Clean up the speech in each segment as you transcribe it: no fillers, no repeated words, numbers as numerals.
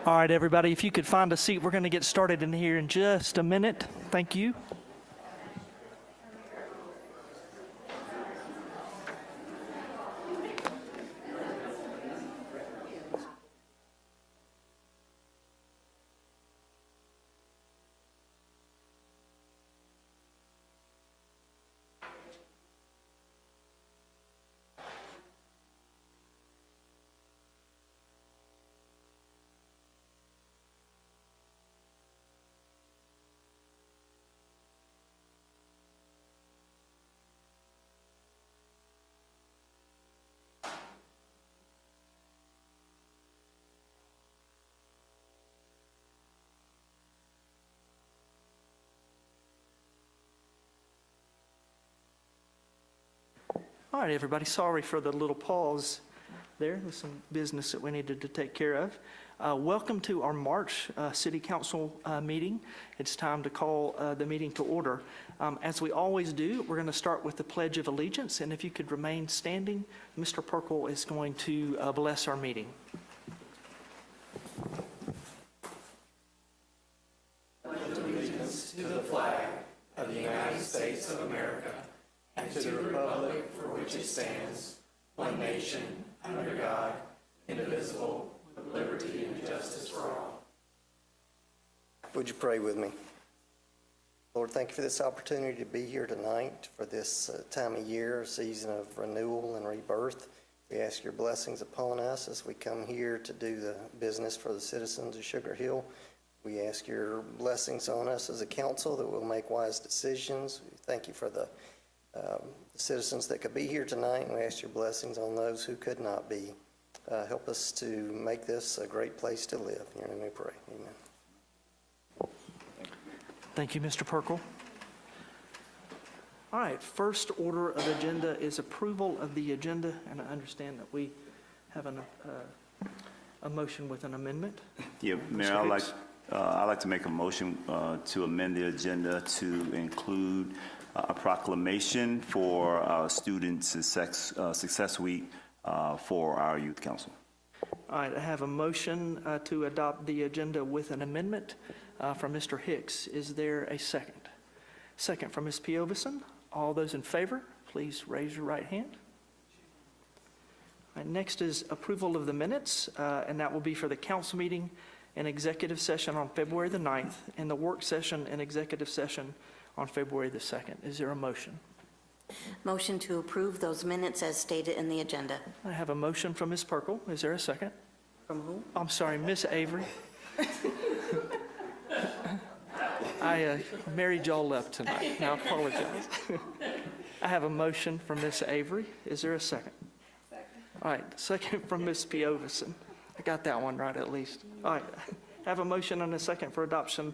All right, everybody, if you could find a seat, we're going to get started in here in just a minute. Thank you. All right, everybody, sorry for the little pause there. There's some business that we needed to take care of. Welcome to our March City Council meeting. It's time to call the meeting to order. As we always do, we're going to start with the Pledge of Allegiance, and if you could remain standing, Mr. Perkle is going to bless our meeting. Allegiance to the flag of the United States of America and to the republic for which it stands, one nation, under God, indivisible, with liberty and justice for all. Would you pray with me? Lord, thank you for this opportunity to be here tonight for this time of year, season of renewal and rebirth. We ask your blessings upon us as we come here to do the business for the citizens of Sugar Hill. We ask your blessings on us as a council that we'll make wise decisions. We thank you for the citizens that could be here tonight, and we ask your blessings on those who could not be. Help us to make this a great place to live. In your name we pray. Amen. Thank you, Mr. Perkle. All right, first order of agenda is approval of the agenda, and I understand that we have a motion with an amendment. Yeah, Mayor, I'd like to make a motion to amend the agenda to include a proclamation for our Student Success Week for our Youth Council. All right, I have a motion to adopt the agenda with an amendment from Mr. Hicks. Is there a second? Second from Ms. Piovison. All those in favor, please raise your right hand. All right, next is approval of the minutes, and that will be for the council meeting and executive session on February the 9th and the work session and executive session on February the 2nd. Is there a motion? Motion to approve those minutes as stated in the agenda. I have a motion from Ms. Perkle. Is there a second? From who? I'm sorry, Ms. Avery. I married y'all left tonight. Now I apologize. I have a motion from Ms. Avery. Is there a second? Second. All right, second from Ms. Piovison. I got that one right at least. All right, I have a motion and a second for adoption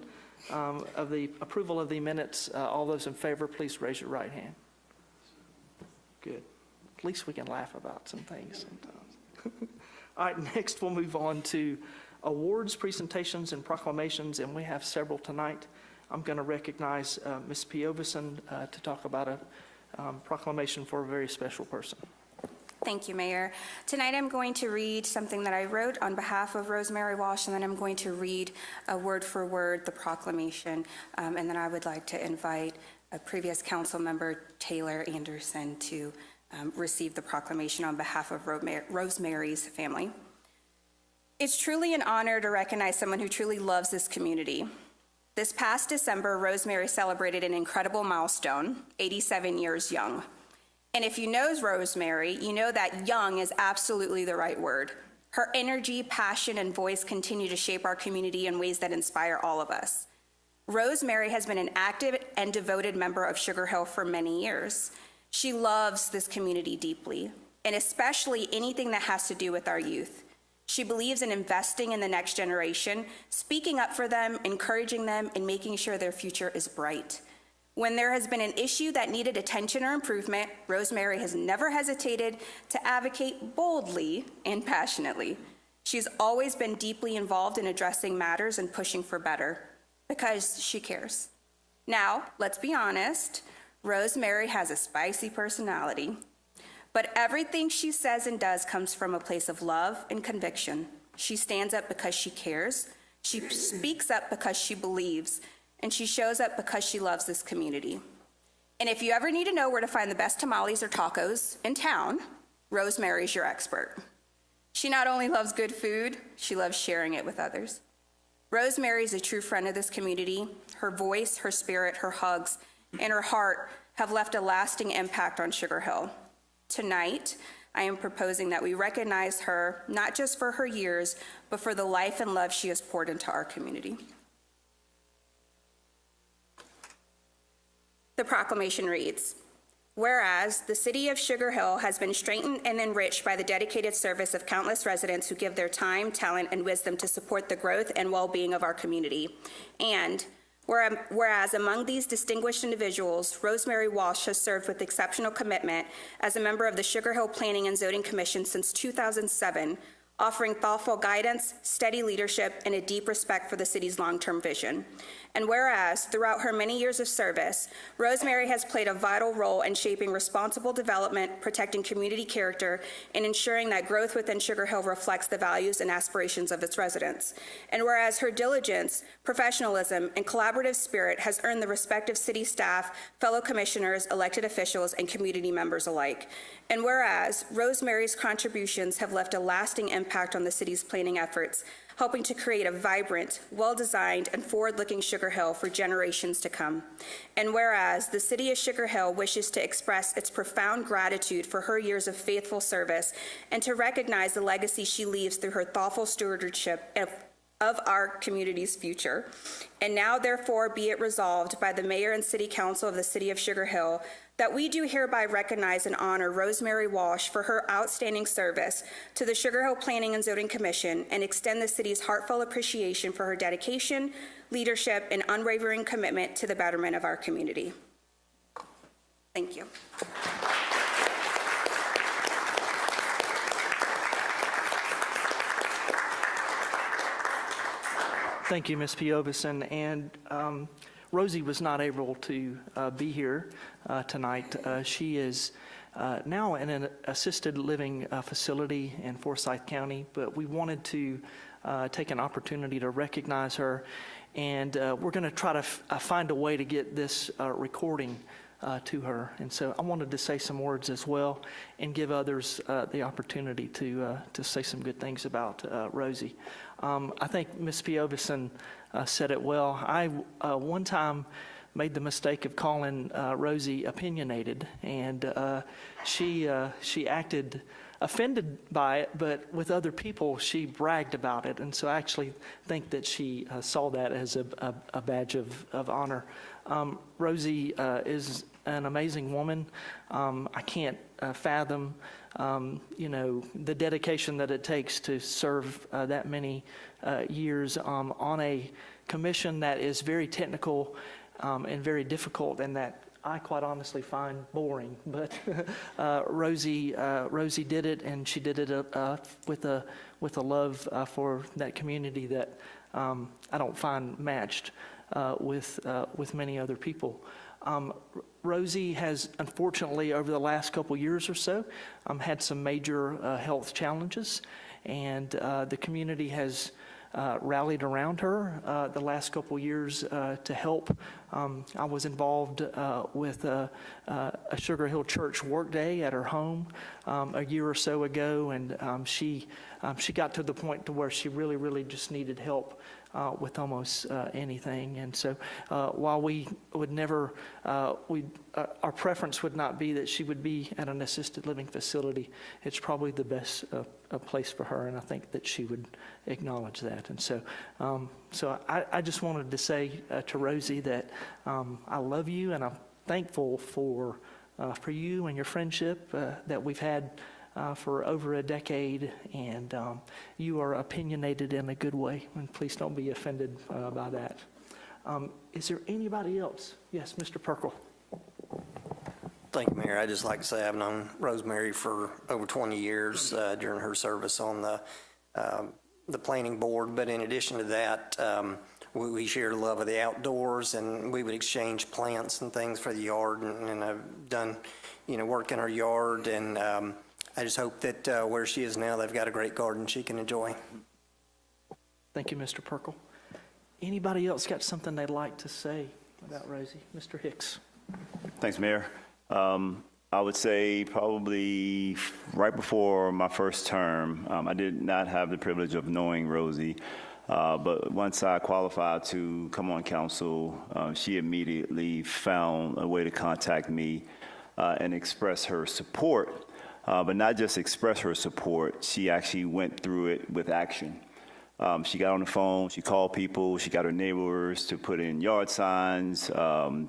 of the approval of the minutes. All those in favor, please raise your right hand. Good. At least we can laugh about some things sometimes. All right, next we'll move on to awards, presentations, and proclamations, and we have several tonight. I'm going to recognize Ms. Piovison to talk about a proclamation for a very special person. Thank you, Mayor. Tonight I'm going to read something that I wrote on behalf of Rosemary Walsh, and then I'm going to read word for word the proclamation, and then I would like to invite a previous council member, Taylor Anderson, to receive the proclamation on behalf of Rosemary's family. It's truly an honor to recognize someone who truly loves this community. This past December, Rosemary celebrated an incredible milestone, 87 years young. And if you know Rosemary, you know that young is absolutely the right word. Her energy, passion, and voice continue to shape our community in ways that inspire all of us. Rosemary has been an active and devoted member of Sugar Hill for many years. She loves this community deeply, and especially anything that has to do with our youth. She believes in investing in the next generation, speaking up for them, encouraging them, and making sure their future is bright. When there has been an issue that needed attention or improvement, Rosemary has never hesitated to advocate boldly and passionately. She's always been deeply involved in addressing matters and pushing for better because she cares. Now, let's be honest, Rosemary has a spicy personality, but everything she says and does comes from a place of love and conviction. She stands up because she cares. She speaks up because she believes, and she shows up because she loves this community. And if you ever need to know where to find the best tamales or tacos in town, Rosemary's your expert. She not only loves good food, she loves sharing it with others. Rosemary is a true friend of this community. Her voice, her spirit, her hugs, and her heart have left a lasting impact on Sugar Hill. Tonight, I am proposing that we recognize her not just for her years, but for the life and love she has poured into our community. The proclamation reads, whereas the city of Sugar Hill has been strengthened and enriched by the dedicated service of countless residents who give their time, talent, and wisdom to support the growth and well-being of our community. And whereas among these distinguished individuals, Rosemary Walsh has served with exceptional commitment as a member of the Sugar Hill Planning and Zoning Commission since 2007, offering thoughtful guidance, steady leadership, and a deep respect for the city's long-term vision. And whereas, throughout her many years of service, Rosemary has played a vital role in shaping responsible development, protecting community character, and ensuring that growth within Sugar Hill reflects the values and aspirations of its residents. And whereas her diligence, professionalism, and collaborative spirit has earned the respect of city staff, fellow commissioners, elected officials, and community members alike. And whereas Rosemary's contributions have left a lasting impact on the city's planning efforts, helping to create a vibrant, well-designed, and forward-looking Sugar Hill for generations to come. And whereas the city of Sugar Hill wishes to express its profound gratitude for her years of faithful service and to recognize the legacy she leaves through her thoughtful stewardship of our community's future. And now, therefore, be it resolved by the Mayor and City Council of the City of Sugar Hill that we do hereby recognize and honor Rosemary Walsh for her outstanding service to the Sugar Hill Planning and Zoning Commission and extend the city's heartfelt appreciation for her dedication, leadership, and unwavering commitment to the betterment of our community. Thank you. Thank you, Ms. Piovesan. And Rosie was not able to be here tonight. She is now in an assisted living facility in Forsyth County, but we wanted to take an opportunity to recognize her, and we're going to try to find a way to get this recording to her. And so I wanted to say some words as well and give others the opportunity to say some good things about Rosie. I think Ms. Piovesan said it well. I one time made the mistake of calling Rosie opinionated, and she acted offended by it, but with other people she bragged about it, and so I actually think that she saw that as a badge of honor. Rosie is an amazing woman. I can't fathom the dedication that it takes to serve that many years on a commission that is very technical and very difficult, and that I quite honestly find boring. But Rosie did it, and she did it with a love for that community that I don't find matched with many other people. Rosie has, unfortunately, over the last couple years or so, had some major health challenges, and the community has rallied around her the last couple years to help. I was involved with a Sugar Hill Church workday at her home a year or so ago, and she got to the point to where she really just needed help with almost anything. And so while we would never, our preference would not be that she would be at an assisted living facility, it's probably the best place for her, and I think that she would acknowledge that. And so I just wanted to say to Rosie that I love you, and I'm thankful for you and your friendship that we've had for over a decade, and you are opinionated in a good way, and please don't be offended by that. Is there anybody else? Yes, Mr. Perkle. Thank you, Mayor. I'd just like to say I've known Rosemary for over 20 years during her service on the planning board, but in addition to that, we shared a love of the outdoors, and we would exchange plants and things for the yard, and I've done, work in her yard, and I just hope that where she is now, they've got a great garden she can enjoy. Thank you, Mr. Perkle. Anybody else got something they'd like to say about Rosie? Mr. Hicks? Thanks, Mayor. I would say probably right before my first term, I did not have the privilege of knowing Rosie, but once I qualified to come on council, she immediately found a way to contact me and express her support, but not just express her support, she actually went through it with action. She got on the phone, she called people, she got her neighbors to put in yard signs.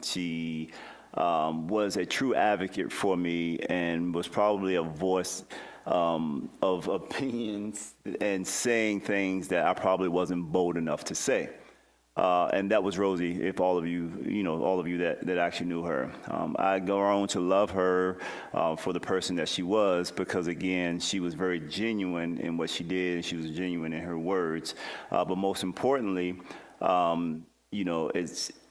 She was a true advocate for me and was probably a voice of opinions and saying things that I probably wasn't bold enough to say. And that was Rosie, if all of you, all of you that actually knew her. I go on to love her for the person that she was because, again, she was very genuine in what she did, and she was genuine in her words. But most importantly, it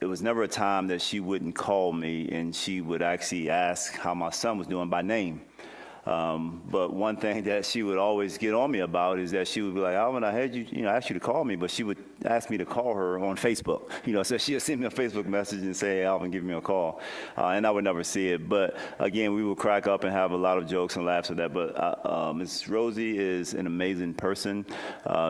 was never a time that she wouldn't call me and she would actually ask how my son was doing by name. But one thing that she would always get on me about is that she would be like, Alvin, I had you, asked you to call me, but she would ask me to call her on Facebook. So she would send me a Facebook message and say, hey, Alvin, give me a call. And I would never see it. But again, we would crack up and have a lot of jokes and laughs with that. But Ms. Rosie is an amazing person.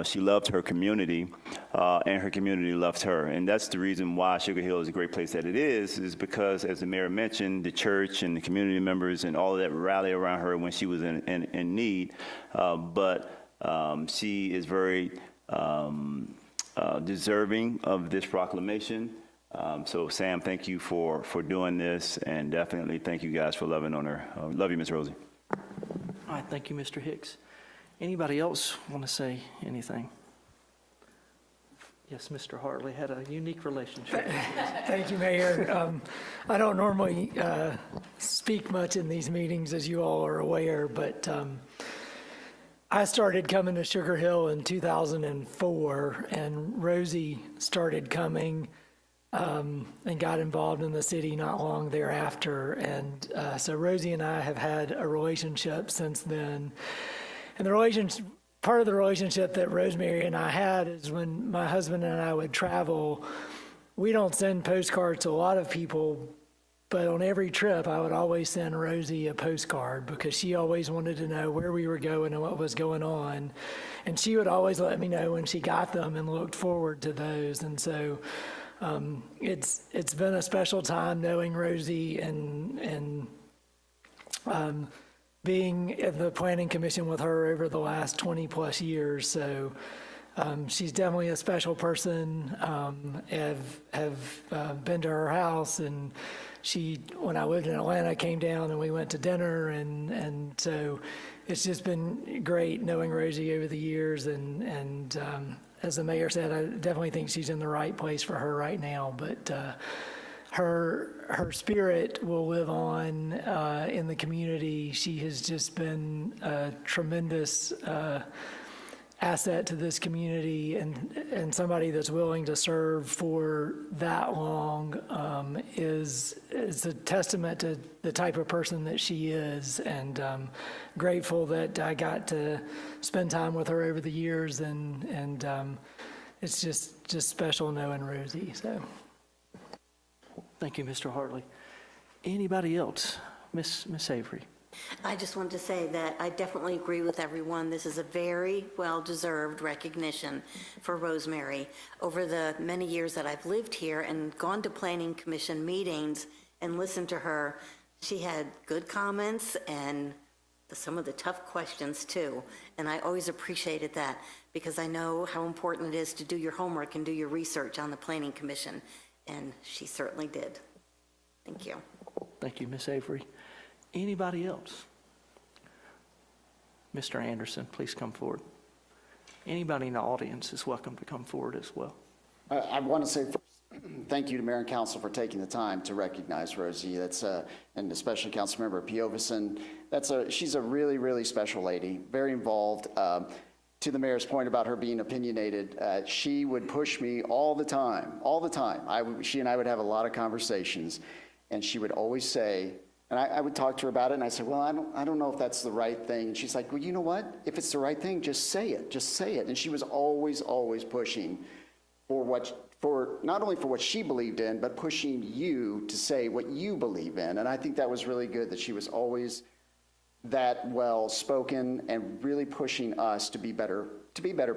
She loved her community, and her community loved her. And that's the reason why Sugar Hill is a great place that it is because, as the mayor mentioned, the church and the community members and all of that rally around her when she was in need. But she is very deserving of this proclamation. So, Sam, thank you for doing this, and definitely thank you guys for loving on her. Love you, Ms. Rosie. All right, thank you, Mr. Hicks. Anybody else want to say anything? Yes, Mr. Hartley had a unique relationship. Thank you, Mayor. I don't normally speak much in these meetings, as you all are aware, but I started coming to Sugar Hill in 2004, and Rosie started coming and got involved in the city not long thereafter. And so Rosie and I have had a relationship since then. And the relationship, part of the relationship that Rosemary and I had is when my husband and I would travel, we don't send postcards to a lot of people, but on every trip I would always send Rosie a postcard because she always wanted to know where we were going and what was going on. And she would always let me know when she got them and looked forward to those. And so it's been a special time knowing Rosie and being at the Planning Commission with her over the last 20 plus years. So she's definitely a special person. Have been to her house, and she, when I lived in Atlanta, came down and we went to dinner, and so it's just been great knowing Rosie over the years. And as the mayor said, I definitely think she's in the right place for her right now. But her spirit will live on in the community. She has just been a tremendous asset to this community, and somebody that's willing to serve for that long is a testament to the type of person that she is. And grateful that I got to spend time with her over the years, and it's just special knowing Rosie. So. Thank you, Mr. Hartley. Anybody else? Miss Avery? I just wanted to say that I definitely agree with everyone. This is a very well-deserved recognition for Rosemary. Over the many years that I've lived here and gone to Planning Commission meetings and listened to her, she had good comments and some of the tough questions too. And I always appreciated that because I know how important it is to do your homework and do your research on the Planning Commission. And she certainly did. Thank you. Thank you, Miss Avery. Anybody else? Mr. Anderson, please come forward. Anybody in the audience is welcome to come forward as well. I want to say first, thank you to Mayor and Council for taking the time to recognize Rosie. That's and especially Councilmember Piovison. She's a really, really special lady, very involved. To the mayor's point about her being opinionated, she would push me all the time. She and I would have a lot of conversations, and she would always say, And I would talk to her about it, and I said, well, I don't know if that's the right thing. And she's like, well, you know what? If it's the right thing, just say it. Just say it. And she was always, always pushing for not only for what she believed in, but pushing you to say what you believe in. And I think that was really good, that she was always that well-spoken and really pushing us to be better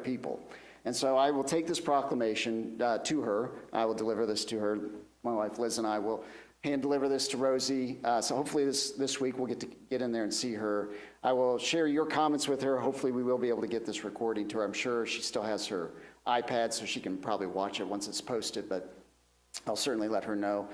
people. And so I will take this proclamation to her. I will deliver this to her. My wife Liz and I will hand deliver this to Rosie. So hopefully this week we'll get to get in there and see her. I will share your comments with her. Hopefully we will be able to get this recording to her. I'm sure she still has her iPad, so she can probably watch it once it's posted, but I'll certainly let her know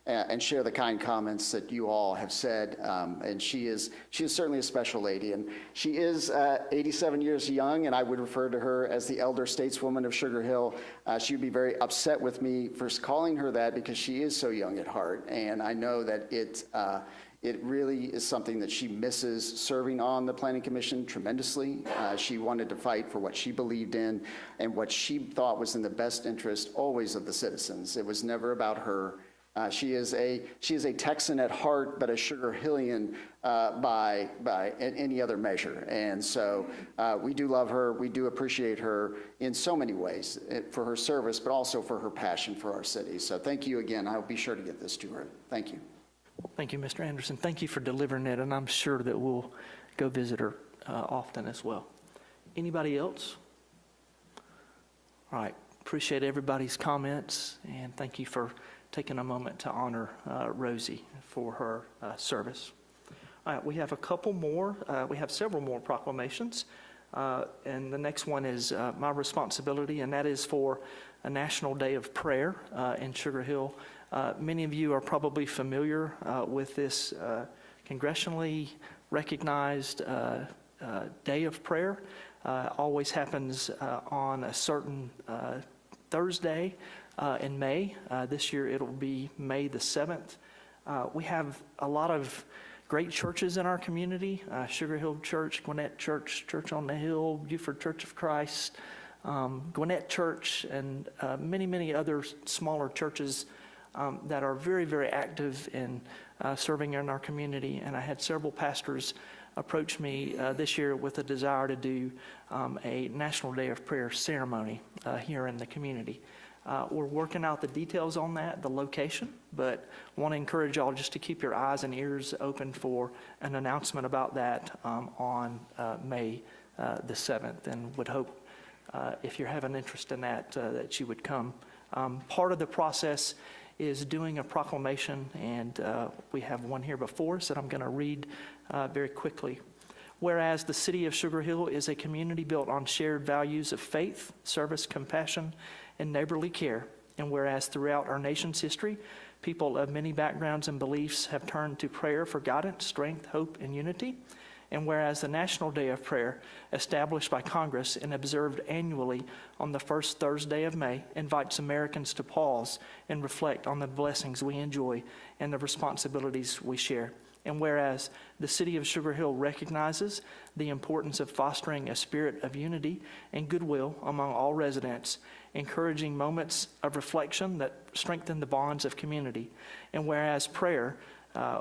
and share the kind comments that you all have said. And she is certainly a special lady, and she is 87 years young, and I would refer to her as the elder stateswoman of Sugar Hill. She would be very upset with me for calling her that, because she is so young at heart, and I know that it really is something that she misses serving on the Planning Commission tremendously. She wanted to fight for what she believed in and what she thought was in the best interest always of the citizens. It was never about her. She is a Texan at heart, but a Sugar Hillian by any other measure. And so we do love her. We do appreciate her in so many ways for her service, but also for her passion for our city. So thank you again. I'll be sure to get this to her. Thank you. Thank you, Mr. Anderson. Thank you for delivering it, and I'm sure that we'll go visit her often as well. Anybody else? All right. Appreciate everybody's comments, and thank you for taking a moment to honor Rosie for her service. All right, we have a couple more. We have several more proclamations, and the next one is my responsibility, and that is for a National Day of Prayer in Sugar Hill. Many of you are probably familiar with this congressionally recognized Day of Prayer. Always happens on a certain Thursday in May. This year it'll be May the 7th. We have a lot of great churches in our community, Sugar Hill Church, Gwinnett Church, Church on the Hill, Buford Church of Christ, Gwinnett Church, and many, many other smaller churches that are very, very active in serving in our community. And I had several pastors approach me this year with a desire to do a National Day of Prayer ceremony here in the community. We're working out the details on that, the location, but want to encourage y'all just to keep your eyes and ears open for an announcement about that on May the 7th, and would hope if you have an interest in that, that you would come. Part of the process is doing a proclamation, and we have one here before us that I'm going to read very quickly. Whereas the city of Sugar Hill is a community built on shared values of faith, service, compassion, and neighborly care, and whereas throughout our nation's history, people of many backgrounds and beliefs have turned to prayer for guidance, strength, hope, and unity, and whereas the National Day of Prayer, established by Congress and observed annually on the first Thursday of May, invites Americans to pause and reflect on the blessings we enjoy and the responsibilities we share. And whereas the city of Sugar Hill recognizes the importance of fostering a spirit of unity and goodwill among all residents, encouraging moments of reflection that strengthen the bonds of community. And whereas prayer,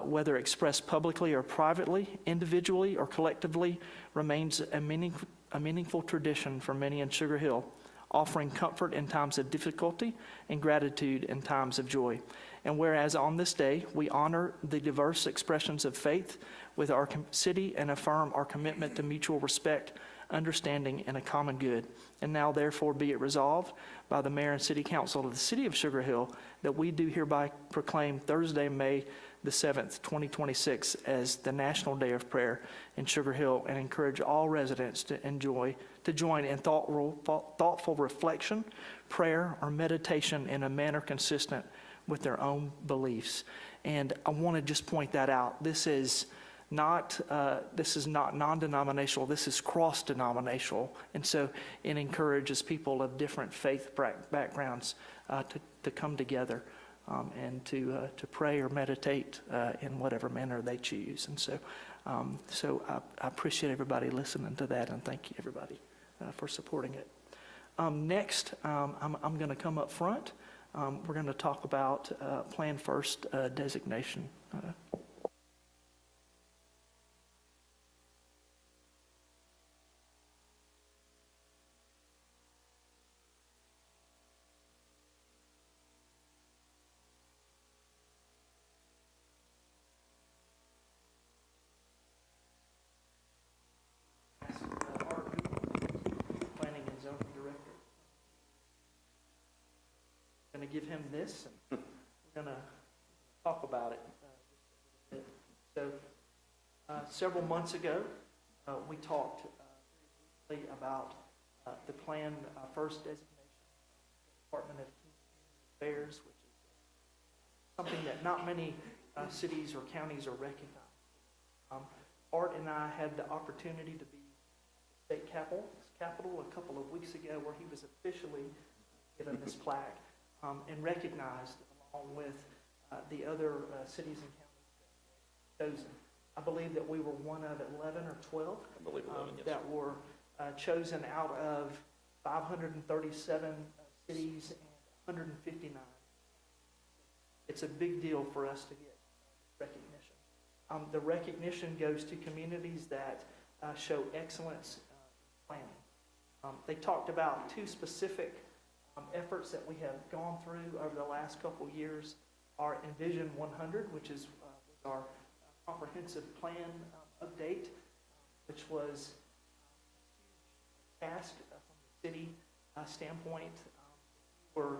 whether expressed publicly or privately, individually or collectively, remains a meaningful tradition for many in Sugar Hill, offering comfort in times of difficulty and gratitude in times of joy. And whereas on this day, we honor the diverse expressions of faith with our city and affirm our commitment to mutual respect, understanding, and a common good. And now therefore be it resolved by the Mayor and City Council of the City of Sugar Hill that we do hereby proclaim Thursday, May the 7th, 2026 as the National Day of Prayer in Sugar Hill, and encourage all residents to join in thoughtful reflection, prayer, or meditation in a manner consistent with their own beliefs. And I want to just point that out. This is not non-denominational. This is cross-denominational, and so it encourages people of different faith backgrounds to come together and to pray or meditate in whatever manner they choose. And so, I appreciate everybody listening to that, and thank you everybody for supporting it. Next, I'm going to come up front. We're going to talk about Plan First designation. give him this, and we're going to talk about it. So, several months ago, we talked briefly about the planned first designation of the Department of Community Affairs, which is something that not many cities or counties are recognized. Art and I had the opportunity to be at the state capitol a couple of weeks ago, where he was officially given this plaque and recognized along with the other cities and counties that were chosen. I believe that we were one of 11 or 12 I believe 11, yes. that were chosen out of 537 cities and 159. It's a big deal for us to get recognition. The recognition goes to communities that show excellence in planning. They talked about two specific efforts that we have gone through over the last couple years. Our Envision 100, which is our comprehensive plan update, which was a task from the city standpoint. We're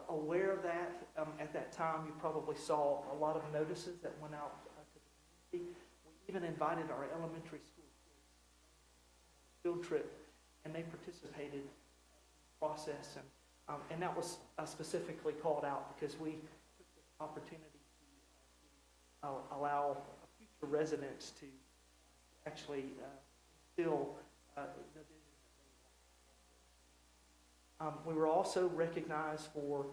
aware of that. At that time, you probably saw a lot of notices that went out to the community. We even invited our elementary school kids field trip, and they participated in the process. And that was specifically called out because we took the opportunity to allow future residents to actually instill the vision that they want. We were also recognized for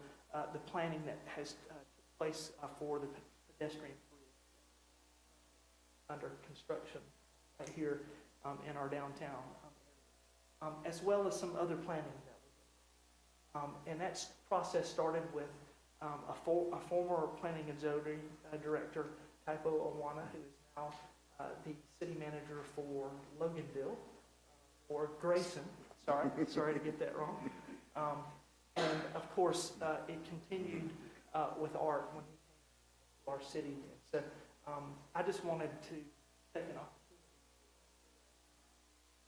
the planning that has took place for the pedestrian bridge under construction right here in our downtown, as well as some other planning that we did. And that process started with a former planning and zoning director, Kaipo Awana, who is now the city manager for Loganville, or Grayson. Sorry to get that wrong. And of course, it continued with Art when he came to our city. So I just wanted to take an opportunity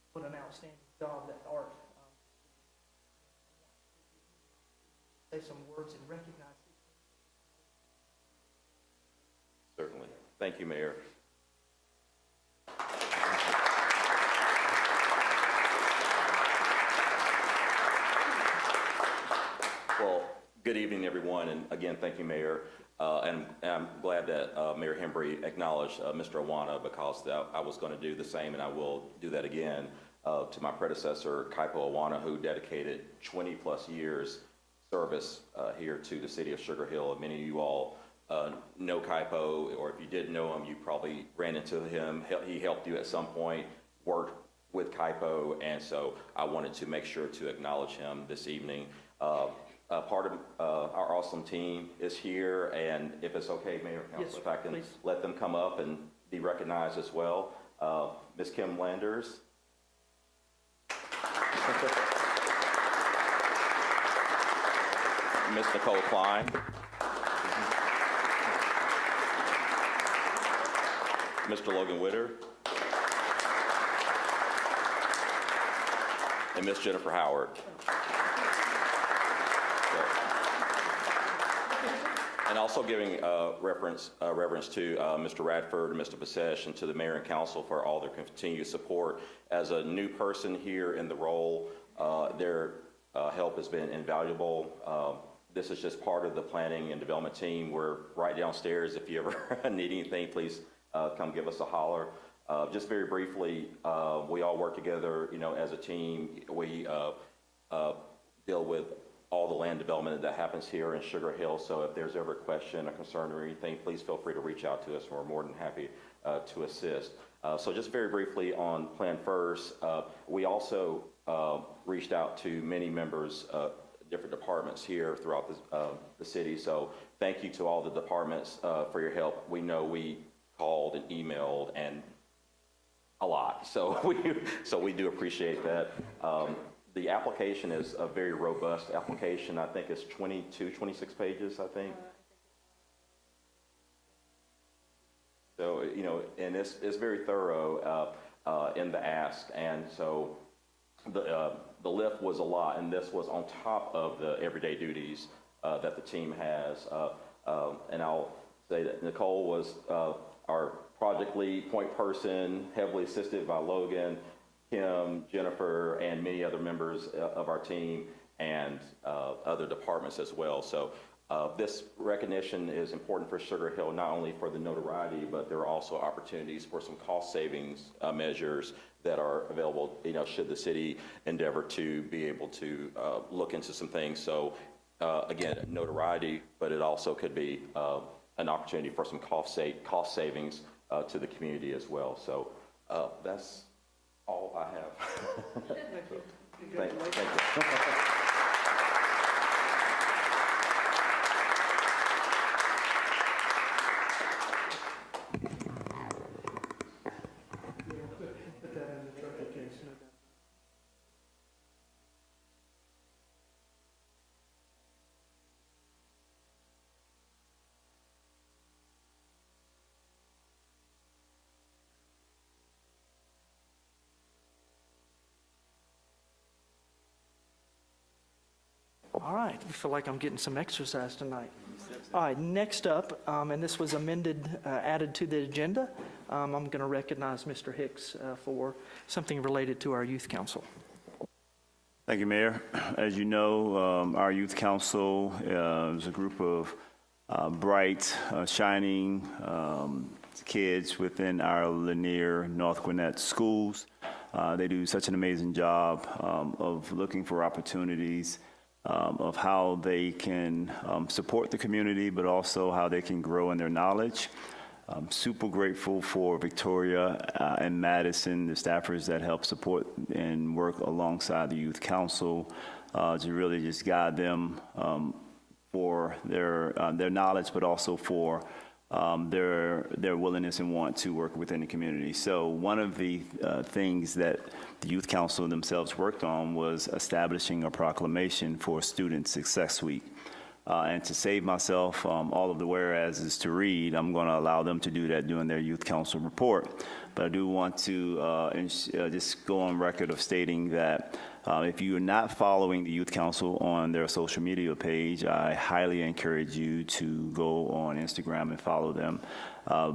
to put an outstanding job that Art say some words and recognize it. Certainly. Thank you, Mayor. Well, good evening, everyone, and again, thank you, Mayor. And I'm glad that Mayor Hembry acknowledged Mr. Awana, because I was going to do the same, and I will do that again to my predecessor, Kaipo Awana, who dedicated 20-plus years service here to the city of Sugar Hill. Many of you all know Kaipo, or if you didn't know him, you probably ran into him. He helped you at some point, worked with Kaipo, and so I wanted to make sure to acknowledge him this evening. Part of our awesome team is here, and if it's okay, Mayor, Council, Yes, if I can please. let them come up and be recognized as well. Ms. Kim Landers. Ms. Nicole Klein. Mr. Logan Witter. And Ms. Jennifer Howard. And also giving reverence to Mr. Radford and Mr. Basesh, and to the mayor and council for all their continued support. As a new person here in the role, their help has been invaluable. This is just part of the planning and development team. We're right downstairs. If you ever need anything, please come give us a holler. Just very briefly, we all work together, as a team. We deal with all the land development that happens here in Sugar Hill. So if there's ever a question, a concern, or anything, please feel free to reach out to us. We're more than happy to assist. So just very briefly on Plan First, we also reached out to many members of different departments here throughout the city. So thank you to all the departments for your help. We know we called and emailed and a lot. So we do appreciate that. The application is a very robust application. I think it's 26 pages, I think. So, and it's very thorough in the ask. And so the lift was a lot, and this was on top of the everyday duties that the team has. And I'll say that Nicole was our project lead, point person, heavily assisted by Logan, Kim, Jennifer, and many other members of our team and other departments as well. So this recognition is important for Sugar Hill, not only for the notoriety, but there are also opportunities for some cost savings measures that are available, should the city endeavor to be able to look into some things. So again, notoriety, but it also could be an opportunity for some cost savings to the community as well. So that's all I have. Thank you. All right, I feel like I'm getting some exercise tonight. All right, next up, and this was amended, added to the agenda, I'm going to recognize Mr. Hicks for something related to our youth council. Thank you, Mayor. As you know, our youth council is a group of bright, shining kids within our Lanier North Gwinnett schools. They do such an amazing job of looking for opportunities of how they can support the community, but also how they can grow in their knowledge. I'm super grateful for Victoria and Madison, the staffers that help support and work alongside the Youth Council to really just guide them for their knowledge, but also for their willingness and want to work within the community. So one of the things that the Youth Council themselves worked on was establishing a proclamation for Student Success Week. And to save myself all of the whereases to read, I'm going to allow them to do that during their Youth Council report. But I do want to just go on record of stating that if you are not following the Youth Council on their social media page, I highly encourage you to go on Instagram and follow them.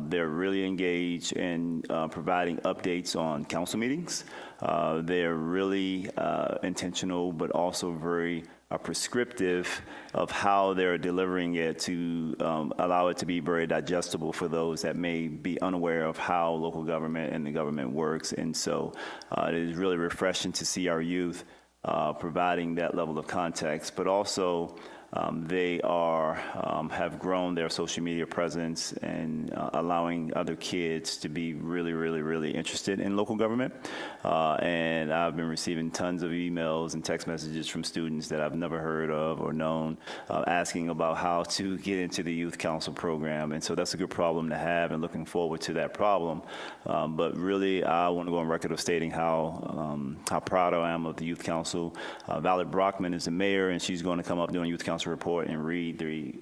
They're really engaged in providing updates on council meetings. They're really intentional, but also very prescriptive of how they're delivering it to allow it to be very digestible for those that may be unaware of how local government and the government works. And so it is really refreshing to see our youth providing that level of context, but also they have grown their social media presence and allowing other kids to be really, really, really interested in local government. And I've been receiving tons of emails and text messages from students that I've never heard of or known asking about how to get into the Youth Council program. And so that's a good problem to have and looking forward to that problem. But really, I want to go on record of stating how proud I am of the Youth Council. Valerie Brockman is the mayor, and she's going to come up during Youth Council report and read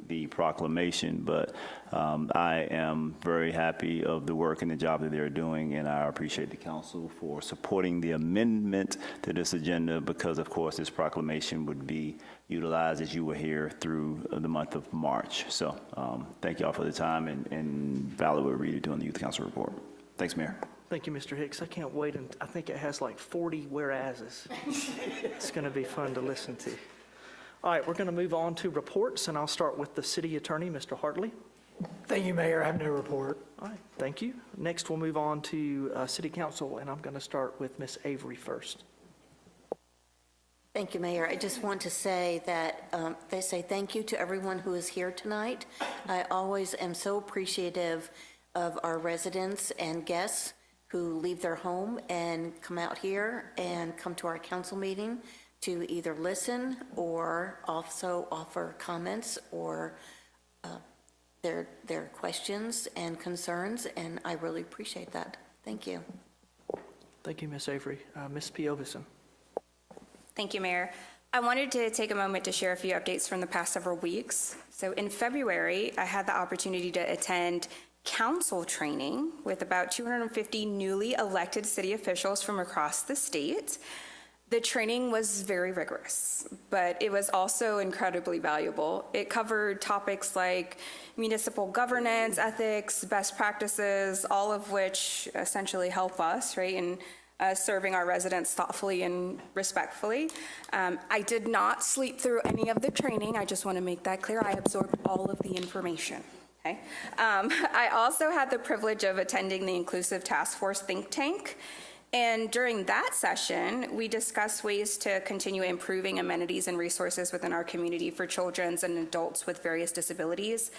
the proclamation, but I am very happy of the work and the job that they're doing, and I appreciate the council for supporting the amendment to this agenda because, of course, this proclamation would be utilized as you were here through the month of March. So thank you all for the time, and Valerie will read it during the Youth Council report. Thanks, Mayor. Thank you, Mr. Hicks. I can't wait, and I think it has like 40 whereases. It's going to be fun to listen to. All right, we're going to move on to reports, and I'll start with the city attorney, Mr. Hartley. Thank you, Mayor. I have no report. All right, thank you. Next, we'll move on to city council, and I'm going to start with Ms. Avery first. Thank you, Mayor. I just want to say that they say thank you to everyone who is here tonight. I always am so appreciative of our residents and guests who leave their home and come out here and come to our council meeting to either listen or also offer comments or their questions and concerns, and I really appreciate that. Thank you. Thank you, Ms. Avery. Ms. Piovison. Thank you, Mayor. I wanted to take a moment to share a few updates from the past several weeks. So in February, I had the opportunity to attend council training with about 250 newly elected city officials from across the state. The training was very rigorous, but it was also incredibly valuable. It covered topics like municipal governance, ethics, best practices, all of which essentially help us, right, in serving our residents thoughtfully and respectfully. I did not sleep through any of the training. I just want to make that clear. I absorbed all of the information. Okay. I also had the privilege of attending the Inclusive Task Force think tank. And during that session, we discussed ways to continue improving amenities and resources within our community for children and adults with various disabilities.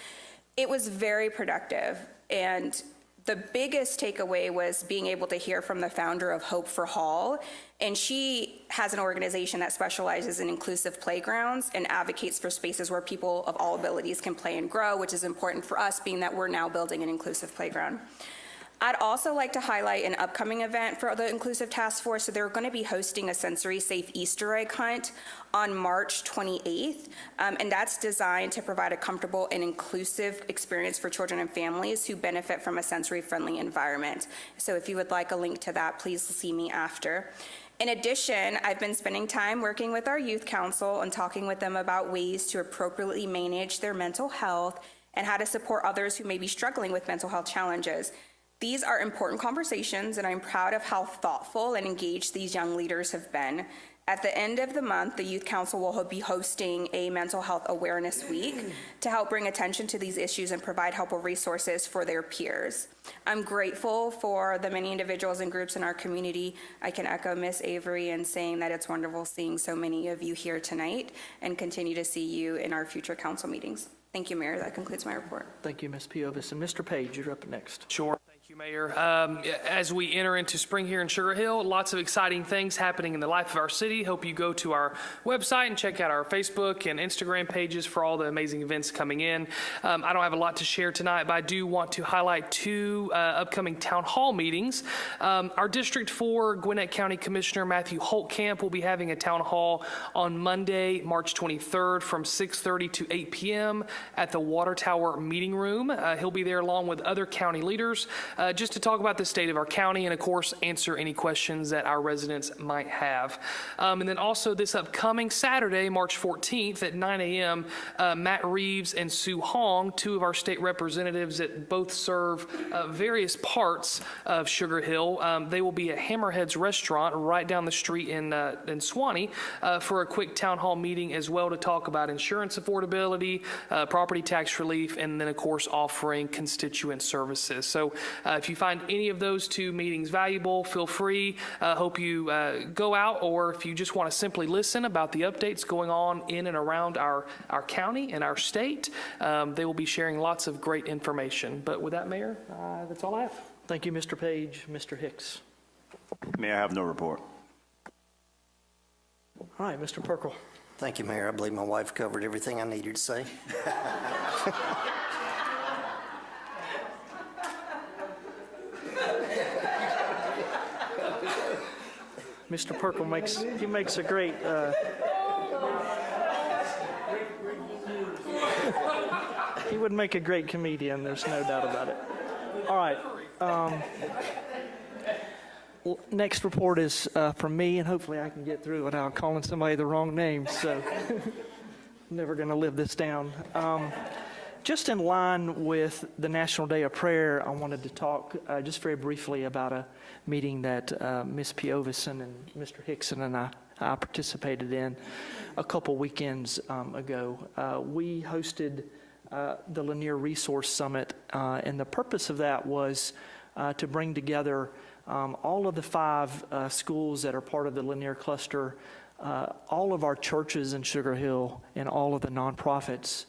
It was very productive, and the biggest takeaway was being able to hear from the founder of Hope for Hall, and she has an organization that specializes in inclusive playgrounds and advocates for spaces where people of all abilities can play and grow, which is important for us, being that we're now building an inclusive playground. I'd also like to highlight an upcoming event for the Inclusive Task Force. So they're going to be hosting a sensory safe Easter egg hunt on March 28th. And that's designed to provide a comfortable and inclusive experience for children and families who benefit from a sensory friendly environment. So if you would like a link to that, please see me after. In addition, I've been spending time working with our youth council and talking with them about ways to appropriately manage their mental health and how to support others who may be struggling with mental health challenges. These are important conversations, and I'm proud of how thoughtful and engaged these young leaders have been. At the end of the month, the Youth Council will be hosting a Mental Health Awareness Week to help bring attention to these issues and provide helpful resources for their peers. I'm grateful for the many individuals and groups in our community. I can echo Ms. Avery in saying that it's wonderful seeing so many of you here tonight and continue to see you in our future council meetings. Thank you, Mayor. That concludes my report. Thank you, Ms. Piovis. And Mr. Page, you're up next. Sure. Thank you, Mayor. As we enter into spring here in Sugar Hill, lots of exciting things happening in the life of our city. Hope you go to our website and check out our Facebook and Instagram pages for all the amazing events coming in. I don't have a lot to share tonight, but I do want to highlight two upcoming town hall meetings. Our District 4 Gwinnett County Commissioner Matthew Holtkamp will be having a town hall on Monday, March 23rd from 6:30 to 8 p.m. at the Water Tower Meeting Room. He'll be there along with other county leaders just to talk about the state of our county and, of course, answer any questions that our residents might have. And then also this upcoming Saturday, March 14th at 9 a.m., Matt Reeves and Sue Hong, two of our state representatives that both serve various parts of Sugar Hill, they will be at Hammerhead's Restaurant right down the street in Swanee for a quick town hall meeting as well to talk about insurance affordability, property tax relief, and then, of course, offering constituent services. So if you find any of those two meetings valuable, feel free. Hope you go out, or if you just want to simply listen about the updates going on in and around our county and our state, they will be sharing lots of great information. But with that, Mayor, that's all I have. Thank you, Mr. Page. Mr. Hicks. Mayor, I have no report. All right, Mr. Perkle. Thank you, Mayor. I believe my wife covered everything I needed to say. Mr. Perkle makes a great he would make a great comedian, there's no doubt about it. All right. Next report is from me, and hopefully I can get through without calling somebody the wrong name, so never going to live this down. Just in line with the National Day of Prayer, I wanted to talk just very briefly about a meeting that Ms. Pioveson and Mr. Hickson and I participated in a couple weekends ago. We hosted the Lanier Resource Summit, and the purpose of that was to bring together all of the 5 schools that are part of the Lanier cluster, all of our churches in Sugar Hill, and all of the nonprofits,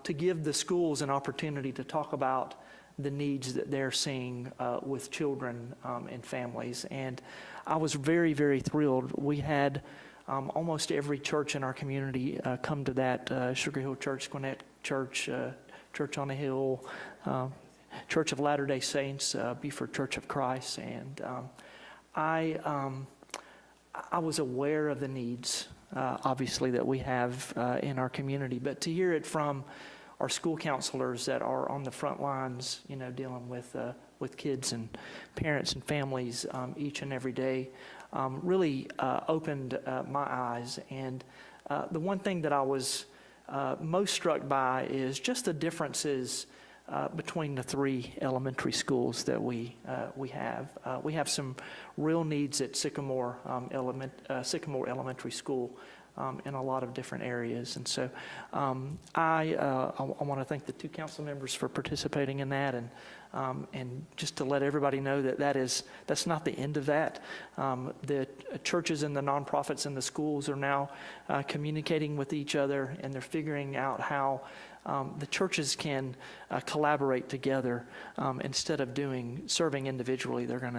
to give the schools an opportunity to talk about the needs that they're seeing with children and families. And I was very, very thrilled. We had almost every church in our community come to that, Sugar Hill Church, Gwinnett Church, Church on the Hill, Church of Latter-day Saints, Beaufort Church of Christ. And I was aware of the needs, obviously, that we have in our community, but to hear it from our school counselors that are on the front lines, dealing with with kids and parents and families each and every day really opened my eyes. And the one thing that I was most struck by is just the differences between the three elementary schools that we have. We have some real needs at Sycamore Elementary School in a lot of different areas. And so I want to thank the two council members for participating in that, and just to let everybody know that that's not the end of that. The churches and the nonprofits and the schools are now communicating with each other, and they're figuring out how the churches can collaborate together. Instead of serving individually, they're going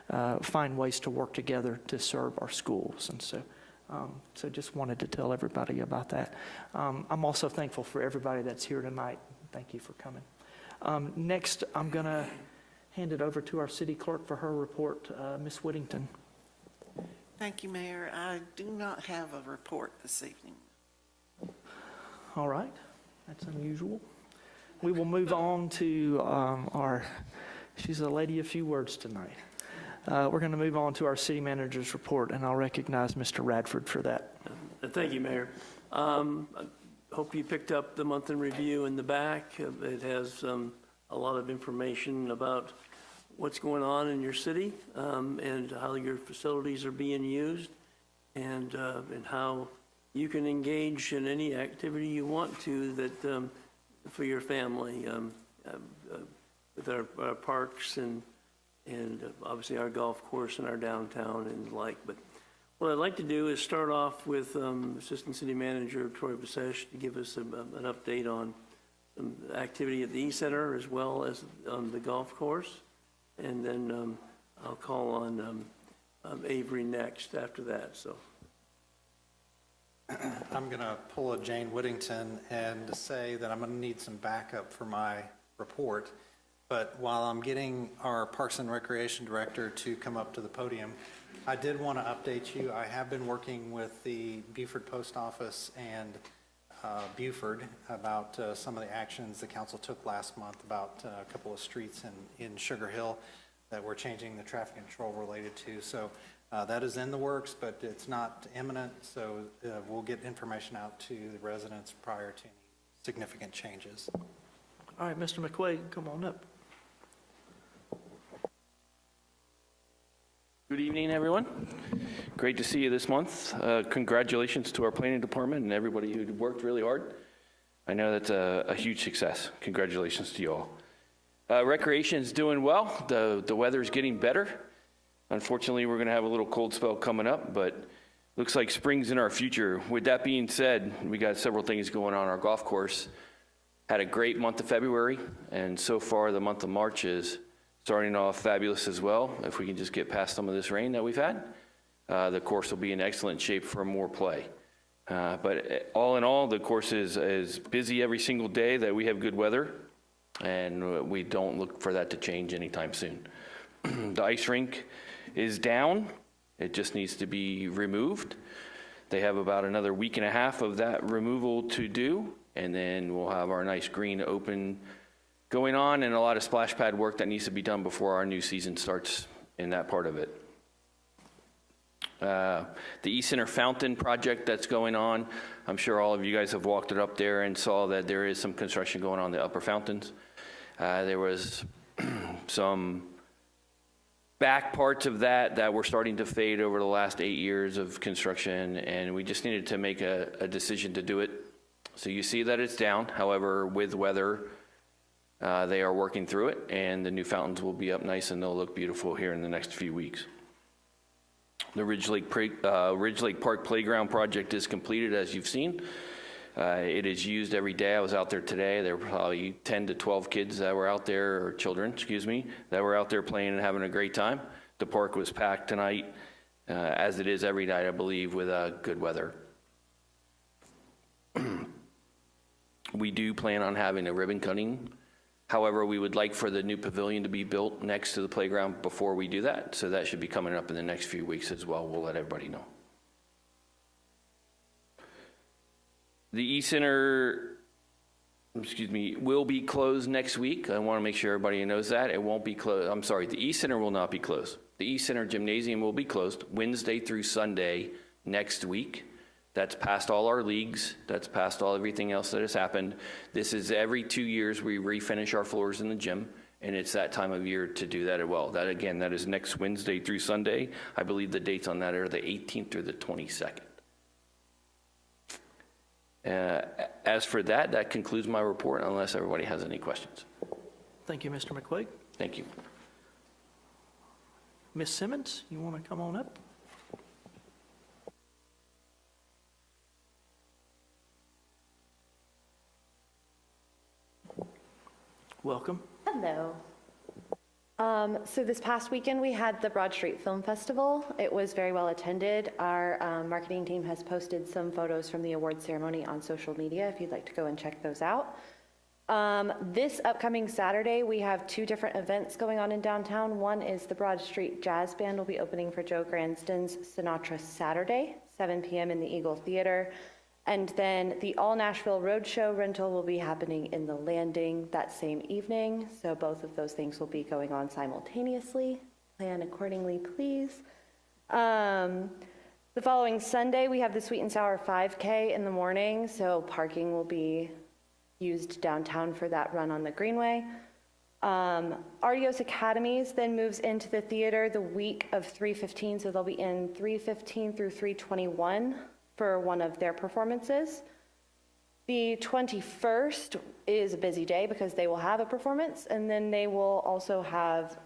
to find ways to work together to serve our schools. And so just wanted to tell everybody about that. I'm also thankful for everybody that's here tonight. Thank you for coming. Next, I'm going to hand it over to our city clerk for her report, Ms. Whittington. Thank you, Mayor. I do not have a report this evening. All right, that's unusual. We will move on to she's a lady of few words tonight. We're going to move on to our city manager's report, and I'll recognize Mr. Radford for that. Thank you, Mayor. I hope you picked up the month in review in the back. It has a lot of information about what's going on in your city and how your facilities are being used, and how you can engage in any activity you want to that for your family with our parks and obviously our golf course and our downtown and the like. But what I'd like to do is start off with Assistant City Manager Troy Basesh to give us an update on some activity at the E-Center as well as on the golf course. And then I'll call on Avery next after that. So I'm going to pull a Jane Whittington and say that I'm going to need some backup for my report. But while I'm getting our Parks and Recreation Director to come up to the podium, I did want to update you. I have been working with the Beaufort Post Office and Beaufort about some of the actions the council took last month about a couple of streets in Sugar Hill that we're changing the traffic control related to. So that is in the works, but it's not imminent. So we'll get information out to the residents prior to any significant changes. All right, Mr. McQuaid, come on up. Good evening, everyone. Great to see you this month. Congratulations to our planning department and everybody who worked really hard. I know that's a huge success. Congratulations to you all. Recreation's doing well. The weather's getting better. Unfortunately, we're going to have a little cold spell coming up, but looks like spring's in our future. With that being said, we got several things going on our golf course. Had a great month of February, and so far the month of March is starting off fabulous as well. If we can just get past some of this rain that we've had, the course will be in excellent shape for more play. But all in all, the course is busy every single day that we have good weather, and we don't look for that to change anytime soon. The ice rink is down. It just needs to be removed. They have about another week and a half of that removal to do, and then we'll have our nice green open going on, and a lot of splash pad work that needs to be done before our new season starts in that part of it. The E-Center fountain project that's going on, I'm sure all of you guys have walked it up there and saw that there is some construction going on the upper fountains. There was some back parts of that were starting to fade over the last 8 years of construction, and we just needed to make a decision to do it. So you see that it's down. However, with weather, they are working through it, and the new fountains will be up nice and they'll look beautiful here in the next few weeks. The Ridge Lake Park Playground project is completed, as you've seen. It is used every day. I was out there today. There were probably 10 to 12 kids that were out there, or children, excuse me, that were out there playing and having a great time. The park was packed tonight, as it is every night, I believe, with good weather. We do plan on having a ribbon cutting. However, we would like for the new pavilion to be built next to the playground before we do that, so that should be coming up in the next few weeks as well. We'll let everybody know. The E-Center will be closed next week. I want to make sure everybody knows that. It won't be closed. I'm sorry, the East Center will not be closed. The East Center Gymnasium will be closed Wednesday through Sunday next week. That's past all our leagues. That's past everything else that has happened. This is every 2 years we refinish our floors in the gym, and it's that time of year to do that as well. That, again, that is next Wednesday through Sunday. I believe the dates on that are the 18th through the 22nd. As for that, that concludes my report, unless everybody has any questions. Thank you, Mr. McQuaig. Thank you. Ms. Simmons, you want to come on up? Welcome. Hello. So this past weekend, we had the Broad Street Film Festival. It was very well attended. Our marketing team has posted some photos from the award ceremony on social media if you'd like to go and check those out. This upcoming Saturday, we have 2 different events going on in downtown. One is the Broad Street Jazz Band will be opening for Joe Gransden's Sinatra Saturday, 7 p.m. in the Eagle Theater. And then the All Nashville Roadshow rental will be happening in the Landing that same evening. So both of those things will be going on simultaneously. Plan accordingly, please. The following Sunday, we have the Sweet and Sour 5K in the morning. So parking will be used downtown for that run on the Greenway. Artios Academies then moves into the theater the week of 3/15. So they'll be in 3/15 through 3/21. For one of their performances. The 21st is a busy day because they will have a performance, and then they will also have,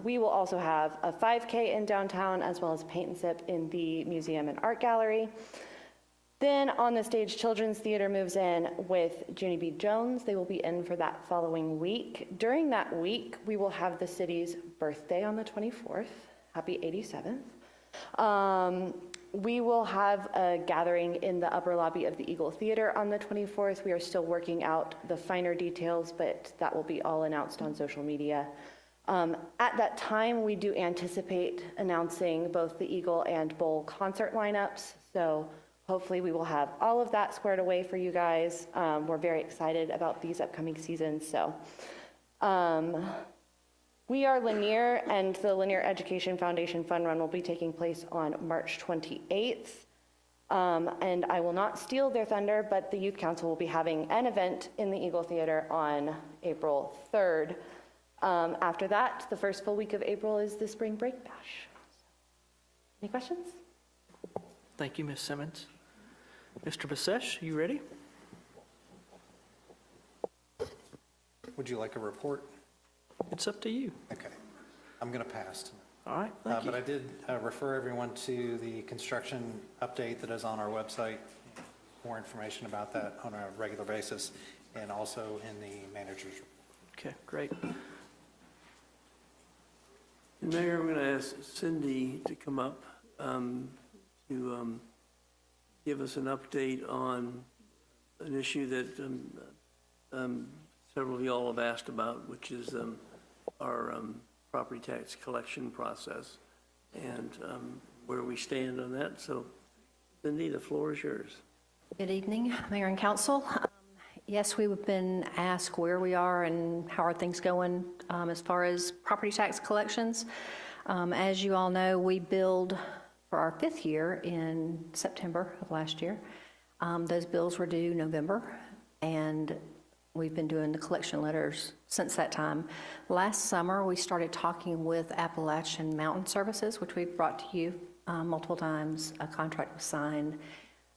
we will also have a 5K in downtown as well as Paint and Sip in the Museum and Art Gallery. Then on the stage, Children's Theater moves in with Junie B. Jones. They will be in for that following week. During that week, we will have the city's birthday on the 24th. Happy 87th. We will have a gathering in the upper lobby of the Eagle Theater on the 24th. We are still working out the finer details, but that will be all announced on social media. At that time, we do anticipate announcing both the Eagle and Bowl concert lineups. So hopefully we will have all of that squared away for you guys. We're very excited about these upcoming seasons. So we are Lanier, and the Lanier Education Foundation Fun Run will be taking place on March 28th. And I will not steal their thunder, but the Youth Council will be having an event in the Eagle Theater on April 3rd. After that, the first full week of April is the Spring Break Bash. Any questions? Thank you, Ms. Simmons. Mr. Basesh, you ready? Would you like a report? It's up to you. Okay, I'm going to pass. All right, thank you. But I did refer everyone to the construction update that is on our website. More information about that on a regular basis, and also in the manager's report. Okay, great. And Mayor, I'm going to ask Cindy to come up to give us an update on an issue that several of y'all have asked about, which is our property tax collection process and where we stand on that. So, Cindy, the floor is yours. Good evening, Mayor and Council. Yes, we've been asked where we are and how are things going as far as property tax collections. As you all know, we billed for our 5th year in September of last year. Those bills were due November, and we've been doing the collection letters since that time. Last summer, we started talking with Appalachian Mountain Services, which we've brought to you multiple times. A contract was signed,